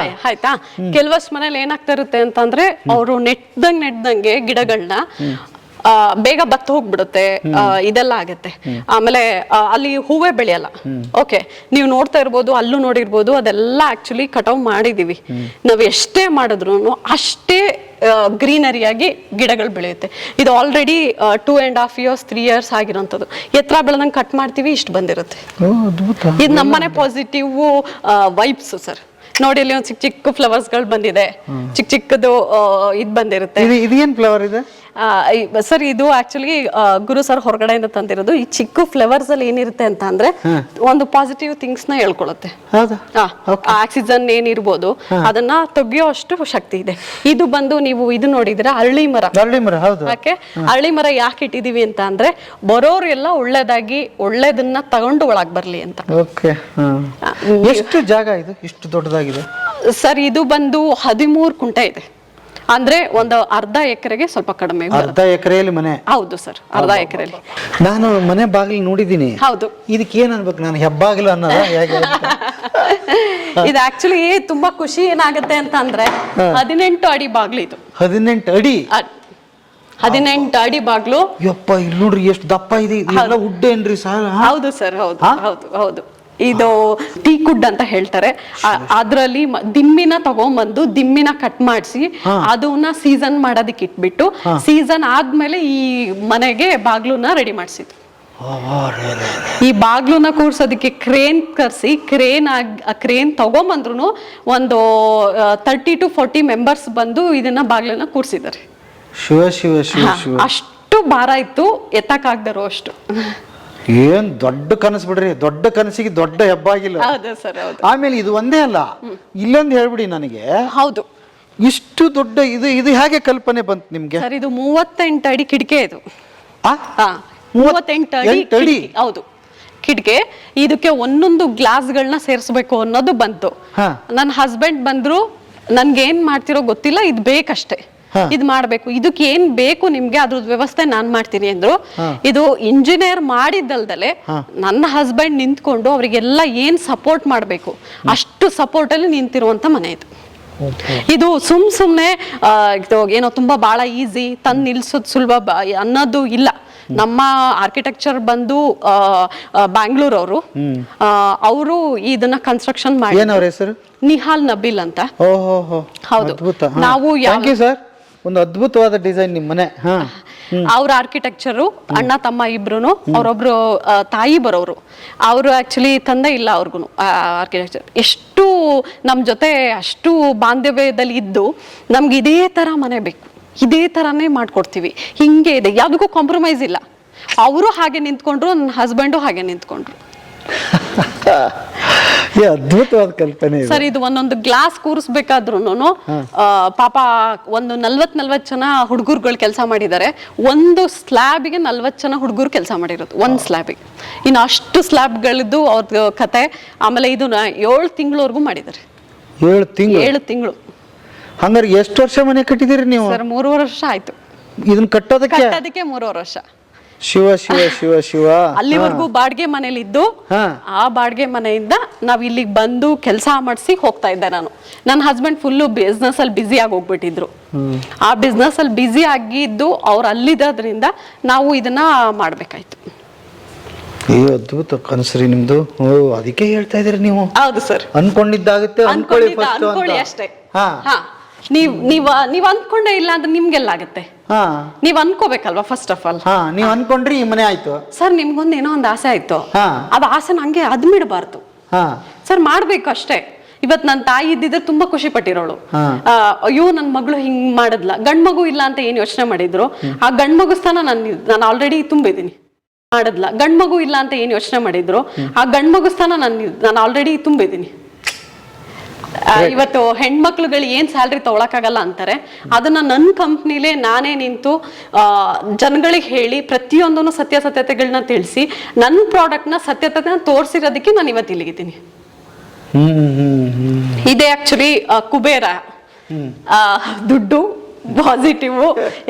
ಆಯ್ತಾ, ಕೆಲವಷ್ಟು ಮನೇಲಿ ಏನಾಗ್ತಾ ಇರುತ್ತೆ ಅಂತಂದ್ರೆ, ಅವರು ನೆಟ್ದಂಗೆ ಗಿಡಗಳನ್ನ ಬೇಗ ಬತ್ತ ಹೋಗ್ಬಿಡುತ್ತೆ, ಇದೆಲ್ಲ ಆಗತ್ತೆ. ಆಮೇಲೆ ಅಲ್ಲಿ ಹೂವೇ ಬೆಳೆಯಲ್ಲ. ಓಕೆ, ನೀವು ನೋಡ್ತಾ ಇರ್ಬೋದು, ಅಲ್ಲೂ ನೋಡಿರ್ಬೋದು, ಅದೆಲ್ಲ ಆಕ್ಚುಲಿ ಕಟಾವ್ ಮಾಡಿದೀವಿ. ನಾವ್ ಎಷ್ಟೇ ಮಾಡಿದ್ರು ಅಷ್ಟೇ ಗ್ರೀನರಿಯಾಗಿ ಗಿಡಗಳು ಬೆಳೆಯುತ್ತೆ. ಇದು ಆಲ್ರೆಡಿ 2.5 years 3 years ಆಗಿರೋಂಥದ್ದು. ಎತ್ತರ ಬೆಳೆದಂಗೆ ಕಟ್ ಮಾಡ್ತೀವಿ, ಇಷ್ಟು ಬಂದಿರುತ್ತೆ. ಇದು ನಮ್ಮನೆ ಪಾಸಿಟಿವ್ ವೈಬ್ಸ್ ಸರ್. ನೋಡಿ, ಇಲ್ಲಿ ಒಂದು ಚಿಕ್ಕ ಫ್ಲವರ್ಸ್ ಗಳು ಬಂದಿದೆ, ಚಿಕ್ಕದು ಇದು ಬಂದಿರುತ್ತೆ. ಇದೇನ್ ಫ್ಲವರ್ ಇದೆ ಸರ್? ಇದು ಆಕ್ಚುಲಿ ಗುರು ಸರ್ ಹೊರಗಡೆಯಿಂದ ತಂದಿರೋದು. ಈ ಚಿಕ್ಕ ಫ್ಲವರ್ಸ್ ಅಲ್ಲಿ ಏನಿರುತ್ತೆ ಅಂತ ಅಂದ್ರೆ, ಒಂದು ಪಾಸಿಟಿವ್ ಥಿಂಗ್ಸ್ ನ ಹೇಳ್ಕೊಳುತ್ತೆ. ಆಕ್ಸಿಜನ್ ಏನಿರ್ಬೋದು ಅದನ್ನ ತೆಗಿಯೋ ಅಷ್ಟು ಶಕ್ತಿ ಇದೆ. ಇದು ಬಂದು ನೀವು ಇದು ನೋಡಿದ್ರೆ ಅರಳಿ ಮರ. ಯಾಕೆ ಅರಳಿ ಮರ ಯಾಕೆ ಇಟ್ಟಿದೀವಿ ಅಂತ ಅಂದ್ರೆ, ಬರೋರೆಲ್ಲ ಒಳ್ಳೇದನ್ನ ತಗೊಂಡು ಒಳಗ್ ಬರ್ಲಿ ಅಂತ. ಎಷ್ಟು ಜಾಗ ಇದು ಇಷ್ಟು ದೊಡ್ಡದಾಗಿದೆ ಸರ್? ಇದು ಬಂದು 13 ಕುಂಟೆ ಇದೆ. ಅಂದ್ರೆ ಒಂದು ಅರ್ಧ ಎಕರೆಗೆ ಸ್ವಲ್ಪ ಕಡಿಮೆ. ಅರ್ಧ ಎಕರೆಯಲ್ಲಿ ಮನೆ? ಹೌದು ಸರ್, ಅರ್ಧ ಎಕರೆಯಲ್ಲಿ. ನಾನು ಮನೆ ಬಾಗಿಲು ನೋಡಿದೀನಿ. ಹೌದು. ಇದಕ್ಕೆ ಏನ್ ಅನ್ಬೇಕು ನಾನು, ಹೆಬ್ಬಾಗಿಲು ಅನ್ನೋದ? ಇದು ಆಕ್ಚುಲಿ ತುಂಬಾ ಖುಷಿ ಏನಾಗುತ್ತೆ ಅಂತ ಅಂದ್ರೆ, 18 ಅಡಿ ಬಾಗ್ಲು ಇದು. 18 ಅಡಿ? 18 ಅಡಿ ಬಾಗ್ಲು. ಯಪ್ಪ, ಇಲ್ಲಿ ನೋಡ್ರಿ ಎಷ್ಟು ದಪ್ಪ ಇದೆ. ಇದೆಲ್ಲ ವುಡ್ ಏನ್ರಿ ಸರ್? ಹೌದು ಸರ್, ಹೌದು ಹೌದು ಹೌದು. ಇದು ಟೀಕುಡ್ ಅಂತ ಹೇಳ್ತಾರೆ. ಅದ್ರಲ್ಲಿ ದಿಮ್ಮಿನ ತಗೊಂಡ್ಬಂದು ದಿಮ್ಮಿನ ಕಟ್ ಮಾಡಿಸಿ ಅದನ್ನ ಸೀಸನ್ ಮಾಡೋದಕ್ಕೆ ಇಟ್ಬಿಟ್ಟು, ಸೀಸನ್ ಆದ್ಮೇಲೆ ಈ ಮನೆಗೆ ಬಾಗ್ಲುನ ರೆಡಿ ಮಾಡಿಸಿದ್ದು. ಈ ಬಾಗ್ಲುನ ಕೂರ್ಸೋದಕ್ಕೆ ಕ್ರೇನ್ ಕರ್ಸಿ, ಕ್ರೇನ್ ತಗೊಂಬಂದ್ರು ಒಂದು 30 to 40 ಮೆಂಬರ್ಸ್ ಬಂದು ಇದನ್ನ ಬಾಗ್ಲನ್ನ ಕೂರ್ಸಿದ್ದಾರೆ. ಅಷ್ಟು ಭಾರ ಇತ್ತು, ಎತ್ತಕ್ಕಾಗ್ದಾರೋ ಅಷ್ಟು. ಏನ್ ದೊಡ್ಡ ಕನಸು ಬಿಡ್ರಿ, ದೊಡ್ಡ ಕನಸಿಗೆ ದೊಡ್ಡ ಹೆಬ್ಬಾಗಿಲ್ಲ. ಆಮೇಲೆ ಇದು ಒಂದೇ ಅಲ್ಲ, ಇಲ್ಲೊಂದು ಹೇಳ್ಬಿಡಿ ನನಗೆ. ಹೌದು, ಇಷ್ಟು ದೊಡ್ಡ ಇದು ಹೇಗೆ ಕಲ್ಪನೆ ಬಂತು ನಿಮ್ಗೆ? ಸರ್, ಇದು 38 ಅಡಿ ಕಿಟಕಿ. ಇದು 38 ಅಡಿ. ಹೌದು, ಕಿಟ್ಗೆ ಇದಕ್ಕೆ ಒಂದೊಂದು ಗ್ಲಾಸ್ಗಳನ್ನ ಸೇರಿಸ್ಬೇಕು ಅನ್ನೋದು ಬಂತು. ಹಾ. ನನ್ನ ಹಸ್ಬೆಂಡ್ ಬಂದ್ರು, ನನ್ಗೆ ಏನ್ ಮಾಡ್ತಿರೋ ಗೊತ್ತಿಲ್ಲ, ಇದು ಬೇಕಷ್ಟೇ, ಇದ್ ಮಾಡ್ಬೇಕು, ಇದಕ್ಕೆ ಏನ್ ಬೇಕು ನಿಮ್ಗೆ ಅದ್ರದ್ದು ವ್ಯವಸ್ಥೆ ನಾನ್ ಮಾಡ್ತೀನಿ ಅಂದ್ರು. ಇದು ಇಂಜಿನಿಯರ್ ಮಾಡಿದ್ದಲ್ದಲೆ ನನ್ನ ಹಸ್ಬೆಂಡ್ ನಿಂತ್ಕೊಂಡು ಅವ್ರಿಗೆಲ್ಲ ಏನ್ ಸಪೋರ್ಟ್ ಮಾಡ್ಬೇಕು ಅಷ್ಟು ಸಪೋರ್ಟ್ ಅಲ್ಲಿ ನಿಂತಿರುವಂತ ಮನೆ ಇದು. ಇದು ಸುಮ್ನೆ ಇದು ಏನೋ ತುಂಬಾ ಬಹಳ ಈಸಿ ತಂದು ನಿಲ್ಸೋದು ಸುಲಭ ಅನ್ನೋದು ಇಲ್ಲ. ನಮ್ಮ ಆರ್ಕಿಟೆಕ್ಚರ್ ಬಂದು ಬ್ಯಾಂಗ್ಳೂರವರು, ಅವರು ಇದನ್ನ ಕನ್ಸ್ಟ್ರಕ್ಷನ್ ಮಾಡಿ. ಏನವ್ರ ಹೆಸರು? ನಿಹಾಲ್ ನಬೀಲ್ ಅಂತ. ಹೌದು. ನಾವು ಸರ್, ಒಂದು ಅದ್ಭುತವಾದ ಡಿಸೈನ್ ನಿಮ್ಮ ಮನೆ. ಅವ್ರ ಆರ್ಕಿಟೆಕ್ಚರು, ಅಣ್ಣ ತಮ್ಮ ಇಬ್ರು, ಅವ್ರೊಬ್ರು ತಾಯಿ ಬರೋರು, ಅವರು ಆಕ್ಚುಲಿ ತಂದೆ ಇಲ್ಲ ಅವ್ರಿಗೂ ಆರ್ಕಿಟೆಕ್ಚರ್. ಎಷ್ಟು ನಮ್ ಜೊತೆ ಅಷ್ಟು ಬಾಂಧವ್ಯದಲ್ಲಿ ಇದ್ದು ನಮ್ಗೆ ಇದೇ ತರ ಮನೆ ಬೇಕು, ಇದೇ ತರಾನೇ ಮಾಡ್ಕೊಡ್ತೀವಿ, ಹಿಂಗೆ ಇದೆ, ಯಾವುದಕ್ಕೂ ಕಾಂಪ್ರಮೈಸ್ ಇಲ್ಲ. ಅವರು ಹಾಗೆ ನಿಂತ್ಕೊಂಡ್ರು, ನನ್ನ ಹಸ್ಬೆಂಡು ಹಾಗೆ ನಿಂತ್ಕೊಂಡ್ರು. ಅದ್ಭುತವಾದ ಕಲ್ಪನೆ ಸರ್. ಇದು ಒಂದೊಂದು ಗ್ಲಾಸ್ ಕೂರಿಸ್ಬೇಕಾದ್ರೂ ಪಾಪ ಒಂದು 40 ಜನ ಹುಡುಗರುಗಳು ಕೆಲಸ ಮಾಡಿದ್ದಾರೆ. ಒಂದು ಸ್ಲ್ಯಾಬಿಗೆ 40 ಜನ ಹುಡುಗರು ಕೆಲಸ ಮಾಡಿರೋದು, ಒಂದು ಸ್ಲ್ಯಾಬಿಗೆ. ಇನ್ನು ಅಷ್ಟು ಸ್ಲ್ಯಾಬ್ಗಳಿದ್ದು ಅವ್ರದ್ದು ಕತೆ. ಆಮೇಲೆ ಇದು 7 ತಿಂಗಳವರೆಗೂ ಮಾಡಿದ್ದಾರೆ. 7 ತಿಂಗಳು. ಹಂಗಾರೆ ಎಷ್ಟು ವರ್ಷ ಮನೆ ಕಟ್ಟಿದಿರಿ ನೀವು? ಸರ್ 3 ವರ್ಷ ಆಯ್ತು ಇದನ್ನ ಕಟ್ಟೋದಕ್ಕೆ 3 ವರ್ಷ. ಶಿವ ಶಿವ ಶಿವ ಶಿವ. ಅಲ್ಲಿವರೆಗೂ ಬಾಡಿಗೆ ಮನೇಲಿ ಇದ್ದು, ಆ ಬಾಡಿಗೆ ಮನೆಯಿಂದ ನಾವ್ ಇಲ್ಲಿಗೆ ಬಂದು ಕೆಲಸ ಮಾಡಿಸಿ ಹೋಗ್ತಾ ಇದ್ದೆ ನಾನು. ನನ್ನ ಹಸ್ಬೆಂಡ್ ಫುಲ್ಲು ಬಿಸ್ನೆಸ್ ಅಲ್ಲಿ ಬ್ಯುಸಿ ಆಗಿ ಹೋಗ್ಬಿಟ್ಟಿದ್ರು. ಆ ಬಿಸ್ನೆಸ್ ಅಲ್ಲಿ ಬ್ಯುಸಿ ಆಗಿದ್ದು ಅವ್ರು ಅಲ್ಲಿದ್ದರಿಂದ ನಾವು ಇದನ್ನ ಮಾಡ್ಬೇಕಾಯ್ತು. ಅದ್ಭುತ ಕನಸ್ರಿ ನಿಮ್ದು. ಅದಕ್ಕೆ ಹೇಳ್ತಾ ಇದೀರಿ ನೀವು. ಹೌದು ಸರ್. ಅನ್ಕೊಂಡಿದ್ದಾಗುತ್ತೆ, ಅನ್ಕೊಳ್ಳಿ ಅಷ್ಟೇ. ನೀವ್ ಅನ್ಕೊಂಡೇ ಇಲ್ಲ ಅಂದ್ರೆ ನಿಮ್ಗೆಲ್ಲಾಗತ್ತೆ? ನೀವ್ ಅನ್ಕೋಬೇಕಲ್ವಾ ಫಸ್ಟ್ ಆಫ್ ಆಲ್. ನೀವ್ ಅನ್ಕೊಂಡ್ರಿ ಈ ಮನೆ ಆಯ್ತು ಸರ್. ನಿಮ್ಗೊಂದು ಏನೋ ಒಂದು ಆಸೆ ಆಯ್ತು, ಅದು ಆಸೆ ನಂಗೆ ಅದ್ಮಿಡಬಾರ್ದು ಸರ್, ಮಾಡ್ಬೇಕು ಅಷ್ಟೇ. ಇವತ್ ನನ್ನ ತಾಯಿ ಇದ್ದಿದ್ರೆ ತುಂಬಾ ಖುಷಿ ಪಟ್ಟಿರೋಳು. ಅಯ್ಯೋ ನನ್ ಮಗಳು ಹಿಂಗ್ ಮಾಡದ್ಲ, ಗಂಡ್ ಮಗು ಇಲ್ಲ ಅಂತ ಏನ್ ಯೋಚನೆ ಮಾಡಿದ್ರು, ಆ ಗಂಡ್ ಮಗು ಸ್ಥಾನ ನಾನು ಆಲ್ರೆಡಿ ತುಂಬಿದೀನಿ. ಮಾಡದ್ಲ, ಗಂಡ್ ಮಗು ಇಲ್ಲ ಅಂತ ಏನ್ ಯೋಚನೆ ಮಾಡಿದ್ರು, ಆ ಗಂಡ್ ಮಗು ಸ್ಥಾನ ನಾನು ಆಲ್ರೆಡಿ ತುಂಬಿದೀನಿ. ಇವತ್ತು ಹೆಣ್ಮಕ್ಳುಗಳು ಏನ್ ಸ್ಯಾಲ್ರಿ ತಗೊಳಕ್ಕಾಗಲ್ಲ ಅಂತಾರೆ, ಅದನ್ನ ನನ್ನ ಕಂಪ್ನಿಲೇ ನಾನೇ ನಿಂತು ಜನಗಳಿಗೆ ಹೇಳಿ ಪ್ರತಿಯೊಂದನ್ನು ಸತ್ಯಾಸತ್ಯತೆಗಳನ್ನ ತಿಳಿಸಿ ನನ್ನ ಪ್ರಾಡಕ್ಟ್ ನ ಸತ್ಯತೆನ ತೋರಿಸಿರೋದಕ್ಕೆ ನಾನು ಇವತ್ತು ಇಲ್ಲಿಗಿದ್ದೀನಿ. ಇದೇ ಆಕ್ಚುಲಿ ಕುಬೇರ. ದುಡ್ಡು ಪಾಸಿಟಿವ್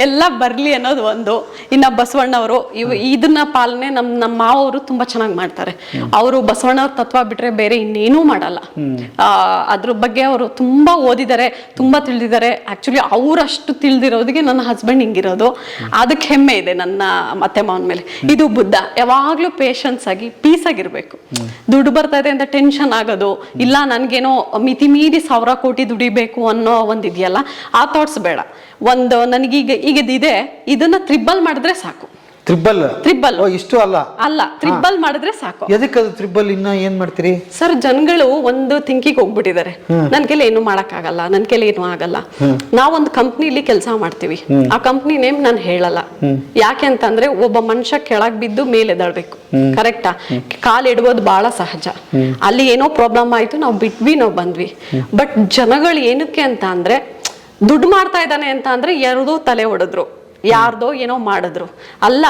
ಎಲ್ಲ ಬರ್ಲಿ ಅನ್ನೋದು ಒಂದು. ಇನ್ನ ಬಸವಣ್ಣವರು ಇದನ್ನ ಪಾಲನೆ ನಮ್ಮ ಮಾವರು ತುಂಬಾ ಚೆನ್ನಾಗಿ ಮಾಡ್ತಾರೆ. ಅವರು ಬಸವಣ್ಣವ್ರ ತತ್ವ ಬಿಟ್ರೆ ಬೇರೆ ಇನ್ನೇನೂ ಮಾಡಲ್ಲ. ಅದ್ರ ಬಗ್ಗೆ ಅವರು ತುಂಬಾ ಓದಿದ್ದಾರೆ, ತುಂಬಾ ತಿಳಿದಿದ್ದಾರೆ. ಆಕ್ಚುಲಿ ಅವರಷ್ಟು ತಿಳಿದಿರೋದಿಗೆ ನನ್ನ ಹಸ್ಬೆಂಡ್ ಹಿಂಗಿರೋದು, ಅದಕ್ಕೆ ಹೆಮ್ಮೆ ಇದೆ ನನ್ನ ಅತ್ತೆ ಮಾವನ ಮೇಲೆ. ಇದು ಬುದ್ಧ. ಯಾವಾಗ್ಲೂ ಪೇಶನ್ಸ್ ಆಗಿ ಪೀಸ್ ಆಗಿರ್ಬೇಕು. ದುಡ್ಡು ಬರ್ತಾ ಇದೆ ಅಂತ ಟೆನ್ಷನ್ ಆಗೋದು ಇಲ್ಲ, ನನ್ಗೇನೋ ಮಿತಿ ಮೀರಿ 1000 ಕೋಟಿ ದುಡಿಬೇಕು ಅನ್ನೋ ಒಂದಿದೆಯಲ್ಲ, ಆ ಥಾಟ್ಸ್ ಬೇಡ. ಒಂದು ನನಗೀಗ ಇದೆ, ಇದನ್ನ ತ್ರಿಬಲ್ ಮಾಡಿದ್ರೆ ಸಾಕು. ತ್ರಿಬಲ್ ಇಷ್ಟು ಅಲ್ಲ ತ್ರಿಬಲ್ ಮಾಡಿದ್ರೆ ಸಾಕು. ಎದಕ್ಕೆ ಅದು ತ್ರಿಬಲ್? ಇನ್ನ ಏನ್ ಮಾಡ್ತೀರಿ ಸರ್? ಜನಗಳು ಒಂದು ಥಿಂಕಿಂಗ್ ಹೋಗ್ಬಿಟ್ಟಿದ್ದಾರೆ, ನನ್ ಕೈಲಿ ಏನು ಮಾಡಕ್ಕಾಗಲ್ಲ, ನನ್ ಕೈಲಿ ಏನು ಆಗಲ್ಲ. ನಾವೊಂದು ಕಂಪ್ನಿಲಿ ಕೆಲಸ ಮಾಡ್ತೀವಿ, ಆ ಕಂಪ್ನಿ ನೇಮ್ ನಾನು ಹೇಳಲ್ಲ. ಯಾಕೆ ಅಂತಂದ್ರೆ ಒಬ್ಬ ಮನುಷ್ಯ ಕೆಳಗ್ ಬಿದ್ದು ಮೇಲೆ ಎದ್ದೇಳ್ಬೇಕು, ಕರೆಕ್ಟಾ? ಕಾಲ್ ಇಡುವುದು ಬಹಳ ಸಹಜ. ಅಲ್ಲಿ ಏನೋ ಪ್ರಾಬ್ಲಮ್ ಆಯ್ತು, ನಾವು ಬಿಟ್ವಿ, ನಾವು ಬಂದ್ವಿ. ಬಟ್ ಜನಗಳು ಏನಕ್ಕೆ ಅಂತ ಅಂದ್ರೆ, ದುಡ್ಡು ಮಾಡ್ತಾ ಇದ್ದಾನೆ ಅಂತ ಅಂದ್ರೆ ಯಾರದೋ ತಲೆ ಹೊಡೆದ್ರು, ಯಾರ್ದೋ ಏನೋ ಮಾಡಿದ್ರು ಅಲ್ಲ.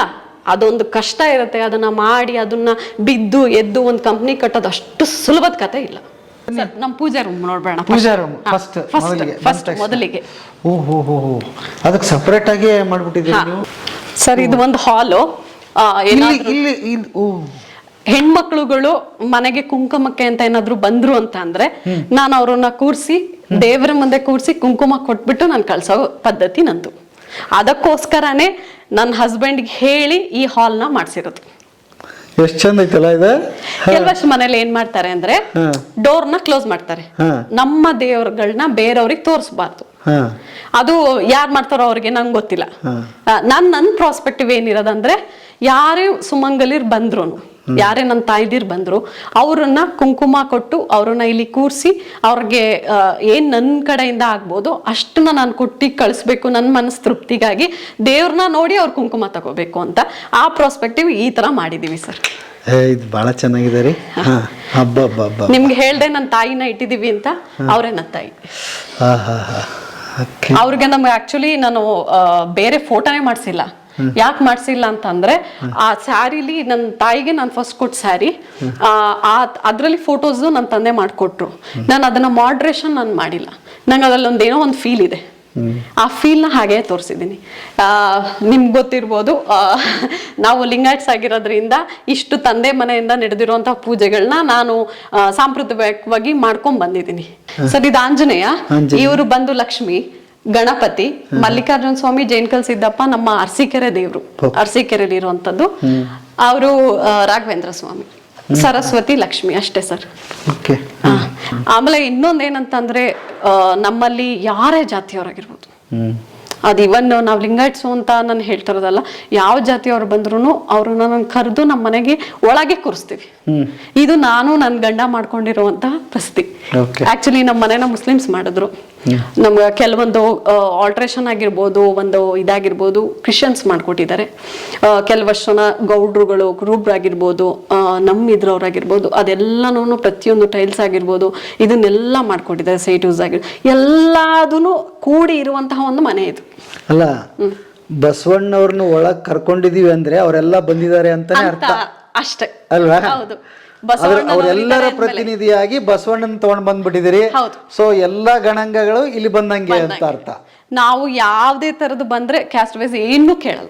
ಅದೊಂದು ಕಷ್ಟ ಇರುತ್ತೆ, ಅದನ್ನ ಮಾಡಿ ಅದನ್ನ ಬಿದ್ದು ಎದ್ದು ಒಂದು ಕಂಪ್ನಿ ಕಟ್ಟೋದು ಅಷ್ಟು ಸುಲಭದ ಕತೆ ಇಲ್ಲ. ನಮ್ ಪೂಜಾ ರೂಮ್ ನೋಡ್ಬೇಡ, ಫಸ್ಟ್ ಮೊದಲಿಗೆ ಅದಕ್ಕೆ ಸಪರೇಟ್ ಆಗಿ ಮಾಡ್ಬಿಟ್ಟಿದ್ದೀರಿ ನೀವು ಸರ್. ಇದು ಒಂದು ಹಾಲು. ಹೆಣ್ಮಕ್ಳುಗಳು ಮನೆಗೆ ಕುಂಕುಮಕ್ಕೆ ಅಂತ ಏನಾದ್ರು ಬಂದ್ರು ಅಂತ ಅಂದ್ರೆ ನಾನು ಅವ್ರನ್ನ ಕೂರ್ಸಿ ದೇವರ ಮುಂದೆ ಕೂರ್ಸಿ ಕುಂಕುಮ ಕೊಟ್ಬಿಟ್ಟು ನಾನು ಕಳ್ಸೋ ಪದ್ಧತಿ ನಂದು. ಅದಕ್ಕೋಸ್ಕರನೇ ನನ್ನ ಹಸ್ಬೆಂಡ್ಗೆ ಹೇಳಿ ಈ ಹಾಲ್ನ ಮಾಡ್ಸಿರೋದು. ಎಷ್ಟು ಚಂದ ಐತಲ್ಲ ಇದು. ಕೆಲವಷ್ಟು ಮನೇಲಿ ಏನ್ ಮಾಡ್ತಾರೆ ಅಂದ್ರೆ ಡೋರ್ನ ಕ್ಲೋಸ್ ಮಾಡ್ತಾರೆ. ನಮ್ಮ ದೇವ್ರಗಳನ್ನ ಬೇರೆಯವ್ರಿಗೆ ತೋರಿಸಬಾರ್ದು. ಅದು ಯಾರು ಮಾಡ್ತಾರೋ ಅವ್ರಿಗೆ ನಂಗೆ ಗೊತ್ತಿಲ್ಲ. ನನ್ನ ಪ್ರಾಸ್ಪೆಕ್ಟಿವ್ ಏನಿರೋದಂದ್ರೆ, ಯಾರೇ ಸುಮಂಗಲಿರ್ ಬಂದ್ರು, ಯಾರೇ ನನ್ನ ತಾಯಿದಿರ್ ಬಂದ್ರು, ಅವ್ರನ್ನ ಕುಂಕುಮ ಕೊಟ್ಟು ಅವ್ರನ್ನ ಇಲ್ಲಿ ಕೂರಿಸಿ ಅವ್ರಿಗೆ ಏನ್ ನನ್ನ ಕಡೆಯಿಂದ ಆಗ್ಬೋದು ಅಷ್ಟನ್ನ ನಾನು ಕೊಟ್ಟಿ ಕಳಿಸ್ಬೇಕು, ನನ್ನ ಮನಸ್ ತೃಪ್ತಿಗಾಗಿ. ದೇವ್ರನ್ನ ನೋಡಿ ಅವ್ರ ಕುಂಕುಮ ತಗೋಬೇಕು ಅಂತ ಆ ಪ್ರಾಸ್ಪೆಕ್ಟಿವ್ ಈ ತರ ಮಾಡಿದೀವಿ ಸರ್. ಇದು ಬಹಳ ಚೆನ್ನಾಗಿದೆ ರೀ. ನಿಮ್ಗೆ ಹೇಳ್ದೆ ನನ್ನ ತಾಯಿನ ಇಟ್ಟಿದೀವಿ ಅಂತ, ಅವ್ರೇ ನನ್ನ ತಾಯಿ. ಅವ್ರಿಗೆ ನಮ್ಗೆ ಆಕ್ಚುಲಿ ನಾನು ಬೇರೆ ಫೋಟೋನೇ ಮಾಡ್ಸಿಲ್ಲ, ಯಾಕೆ ಮಾಡ್ಸಿಲ್ಲ ಅಂತಂದ್ರೆ ಆ ಸ್ಯಾರಿಲಿ ನನ್ನ ತಾಯಿಗೆ ನಾನು ಫಸ್ಟ್ ಕೊಟ್ಟ ಸ್ಯಾರಿ ಅದ್ರಲ್ಲಿ ಫೋಟೋಸ್ ನನ್ನ ತಂದೆ ಮಾಡಿಕೊಟ್ರು. ನಾನು ಅದನ್ನ ಮಾಡ್ರೇಷನ್ ನಾನು ಮಾಡಿಲ್ಲ. ನಂಗೆ ಅದ್ರಲ್ಲಿ ಒಂದೇನೋ ಒಂದು ಫೀಲ್ ಇದೆ. ಆ ಫೀಲ್ನ ಹಾಗೆ ತೋರಿಸಿದ್ದೀನಿ. ನಿಮ್ಗೆ ಗೊತ್ತಿರ್ಬೋದು, ನಾವು ಲಿಂಗಾಯಟ್ಸ್ ಆಗಿರೋದ್ರಿಂದ ಇಷ್ಟು ತಂದೆ ಮನೆಯಿಂದ ನಡೆದಿರುವಂತಹ ಪೂಜೆಗಳನ್ನ ನಾನು ಸಾಂಪ್ರದಾಯಿಕವಾಗಿ ಮಾಡ್ಕೊಂಡ್ ಬಂದಿದ್ದೀನಿ. ಸರ್, ಇದು ಆಂಜನೇಯ, ಇವರು ಬಂದು ಲಕ್ಷ್ಮಿ, ಗಣಪತಿ, ಮಲ್ಲಿಕಾರ್ಜುನ ಸ್ವಾಮಿ, ಜೈನ್ಕಲ್ ಸಿದ್ದಪ್ಪ ನಮ್ಮ ಅರಸೀಕೆರೆ ದೇವ್ರು, ಅರಸೀಕೆರೆಯಲ್ಲಿ ಇರುವಂತದ್ದು. ಅವರು ರಾಘವೇಂದ್ರ ಸ್ವಾಮಿ, ಸರಸ್ವತಿ, ಲಕ್ಷ್ಮಿ, ಅಷ್ಟೇ ಸರ್. ಆಮೇಲೆ ಇನ್ನೊಂದೇನಂತಂದ್ರೆ ನಮ್ಮಲ್ಲಿ ಯಾರೇ ಜಾತಿಯವರಾಗಿರ್ಬೋದು, ಅದು ಇವನ್ ನಾವು ಲಿಂಗಾಯಟ್ಸು ಅಂತ ನಾನು ಹೇಳ್ತಿರೋದಲ್ಲ, ಯಾವ ಜಾತಿಯವ್ರು ಬಂದ್ರು ಅವ್ರನ್ನ ನಾನು ಕರೆದು ನಮ್ಮ ಮನೆಗೆ ಒಳಗೆ ಕೂರಿಸ್ತೀವಿ. ಇದು ನಾನು ನನ್ನ ಗಂಡ ಮಾಡ್ಕೊಂಡಿರುವಂತ ಪರಿಸ್ಥಿತಿ. ಆಕ್ಚುಲಿ ನಮ್ಮ ಮನೆನ ಮುಸ್ಲಿಮ್ಸ್ ಮಾಡಿದ್ರು. ನಮ್ಗೆ ಕೆಲವೊಂದು ಆಲ್ಟ್ರೇಷನ್ ಆಗಿರ್ಬೋದು, ಒಂದು ಇದಾಗಿರ್ಬೋದು ಕ್ರಿಶ್ಚಿಯನ್ಸ್ ಮಾಡ್ಕೊಟ್ಟಿದ್ದಾರೆ. ಕೆಲವಷ್ಟು ಜನ ಗೌಡ್ರುಗಳು, ಕುರುಬ್ರಾಗಿರ್ಬೋದು, ನಮ್ಮ ಇದ್ರವ್ರಾಗಿರ್ಬೋದು, ಅದೆಲ್ಲನೂ ಪ್ರತಿಯೊಂದು ಟೈಲ್ಸ್ ಆಗಿರ್ಬೋದು ಇದನ್ನೆಲ್ಲ ಮಾಡ್ಕೊಟ್ಟಿದ್ದಾರೆ. ಸೈಟೂಸ್ ಆಗಿರ್ಬೋದು, ಎಲ್ಲದೂ ಕೂಡಿ ಇರುವಂತಹ ಒಂದು ಮನೆ ಇದು. ಅಲ್ಲ, ಬಸವಣ್ಣವ್ರನ್ನ ಒಳಗ್ ಕರ್ಕೊಂಡಿದೀವಿ ಅಂದ್ರೆ ಅವರೆಲ್ಲ ಬಂದಿದ್ದಾರೆ ಅಂತಾನೆ ಅರ್ಥ ಅಷ್ಟೇ ಅಲ್ವಾ? ಹೌದು. ಅವರೆಲ್ಲರ ಪ್ರತಿನಿಧಿಯಾಗಿ ಬಸವಣ್ಣನ ತಗೊಂಡ್ ಬಂದ್ಬಿಟ್ಟಿದಿರಿ. ಸೊ ಎಲ್ಲಾ ಗಣಾಂಗಗಳು ಇಲ್ಲಿ ಬಂದಂಗೆ ಅಂತ ಅರ್ಥ. ನಾವು ಯಾವ್ದೇ ತರದ್ದು ಬಂದ್ರೆ ಕ್ಯಾಸ್ಟ್ ವೈಸ್ ಏನು ಕೇಳಲ್ಲ.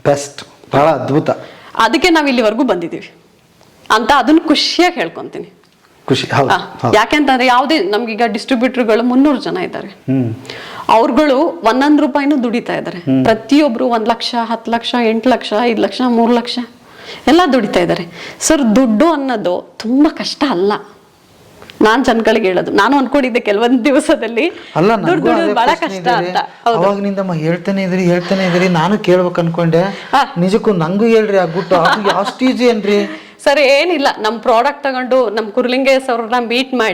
ಬೆಸ್ಟ್, ಬಹಳ ಅದ್ಭುತ. ಅದಕ್ಕೆ ನಾವ್ ಇಲ್ಲಿವರೆಗೂ ಬಂದಿದೀವಿ ಅಂತ ಅದನ್ನ ಖುಷಿಯಾಗಿ ಹೇಳ್ಕೊಂತೀನಿ. ಖುಷಿ. ಯಾಕೆಂತಂದ್ರೆ ಯಾವ್ದೇ ನಮ್ಗೀಗ ಡಿಸ್ಟ್ರಿಬ್ಯೂಟರ್ಗಳು 300 ಜನ ಇದ್ದಾರೆ. ಅವ್ರುಗಳು 1 ರೂಪಾಯಿನೂ ದುಡಿತಾ ಇದ್ದಾರೆ. ಪ್ರತಿಯೊಬ್ರು 1 ಲಕ್ಷ, 10 ಲಕ್ಷ, 8 ಲಕ್ಷ, 5 ಲಕ್ಷ, 3 ಲಕ್ಷ ಎಲ್ಲ ದುಡಿತಾ ಇದ್ದಾರೆ. ಸರ್, ದುಡ್ಡು ಅನ್ನೋದು ತುಂಬಾ ಕಷ್ಟ ಅಲ್ಲ. ನಾನ್ ಜನಗಳಿಗೆ ಹೇಳೋದು, ನಾನು ಅನ್ಕೊಂಡಿದ್ದೆ ಕೆಲವೊಂದ್ ದಿವಸದಲ್ಲಿ ದುಡ್ಡು ಬಹಳ ಕಷ್ಟ ಅಂತ. ಅವಾಗ್ನಿಂದ ಹೇಳ್ತಾನೆ ಇದ್ರಿ ನಾನು ಕೇಳ್ಬೇಕು ಅನ್ಕೊಂಡೆ. ನಿಜಕ್ಕೂ ನಂಗೂ ಹೇಳ್ರಿ, ಆಗ್ಬಿಟ್ಟು ಅಷ್ಟು ಈಜಿ ಏನ್ರಿ? ಸರ್, ಏನಿಲ್ಲ, ನಮ್ ಪ್ರಾಡಕ್ಟ್ ತಗೊಂಡು ನಮ್ ಕುರ್ಲಿಂಗೇಶ್ ಅವ್ರನ್ನ ಮೀಟ್ ಮಾಡಿ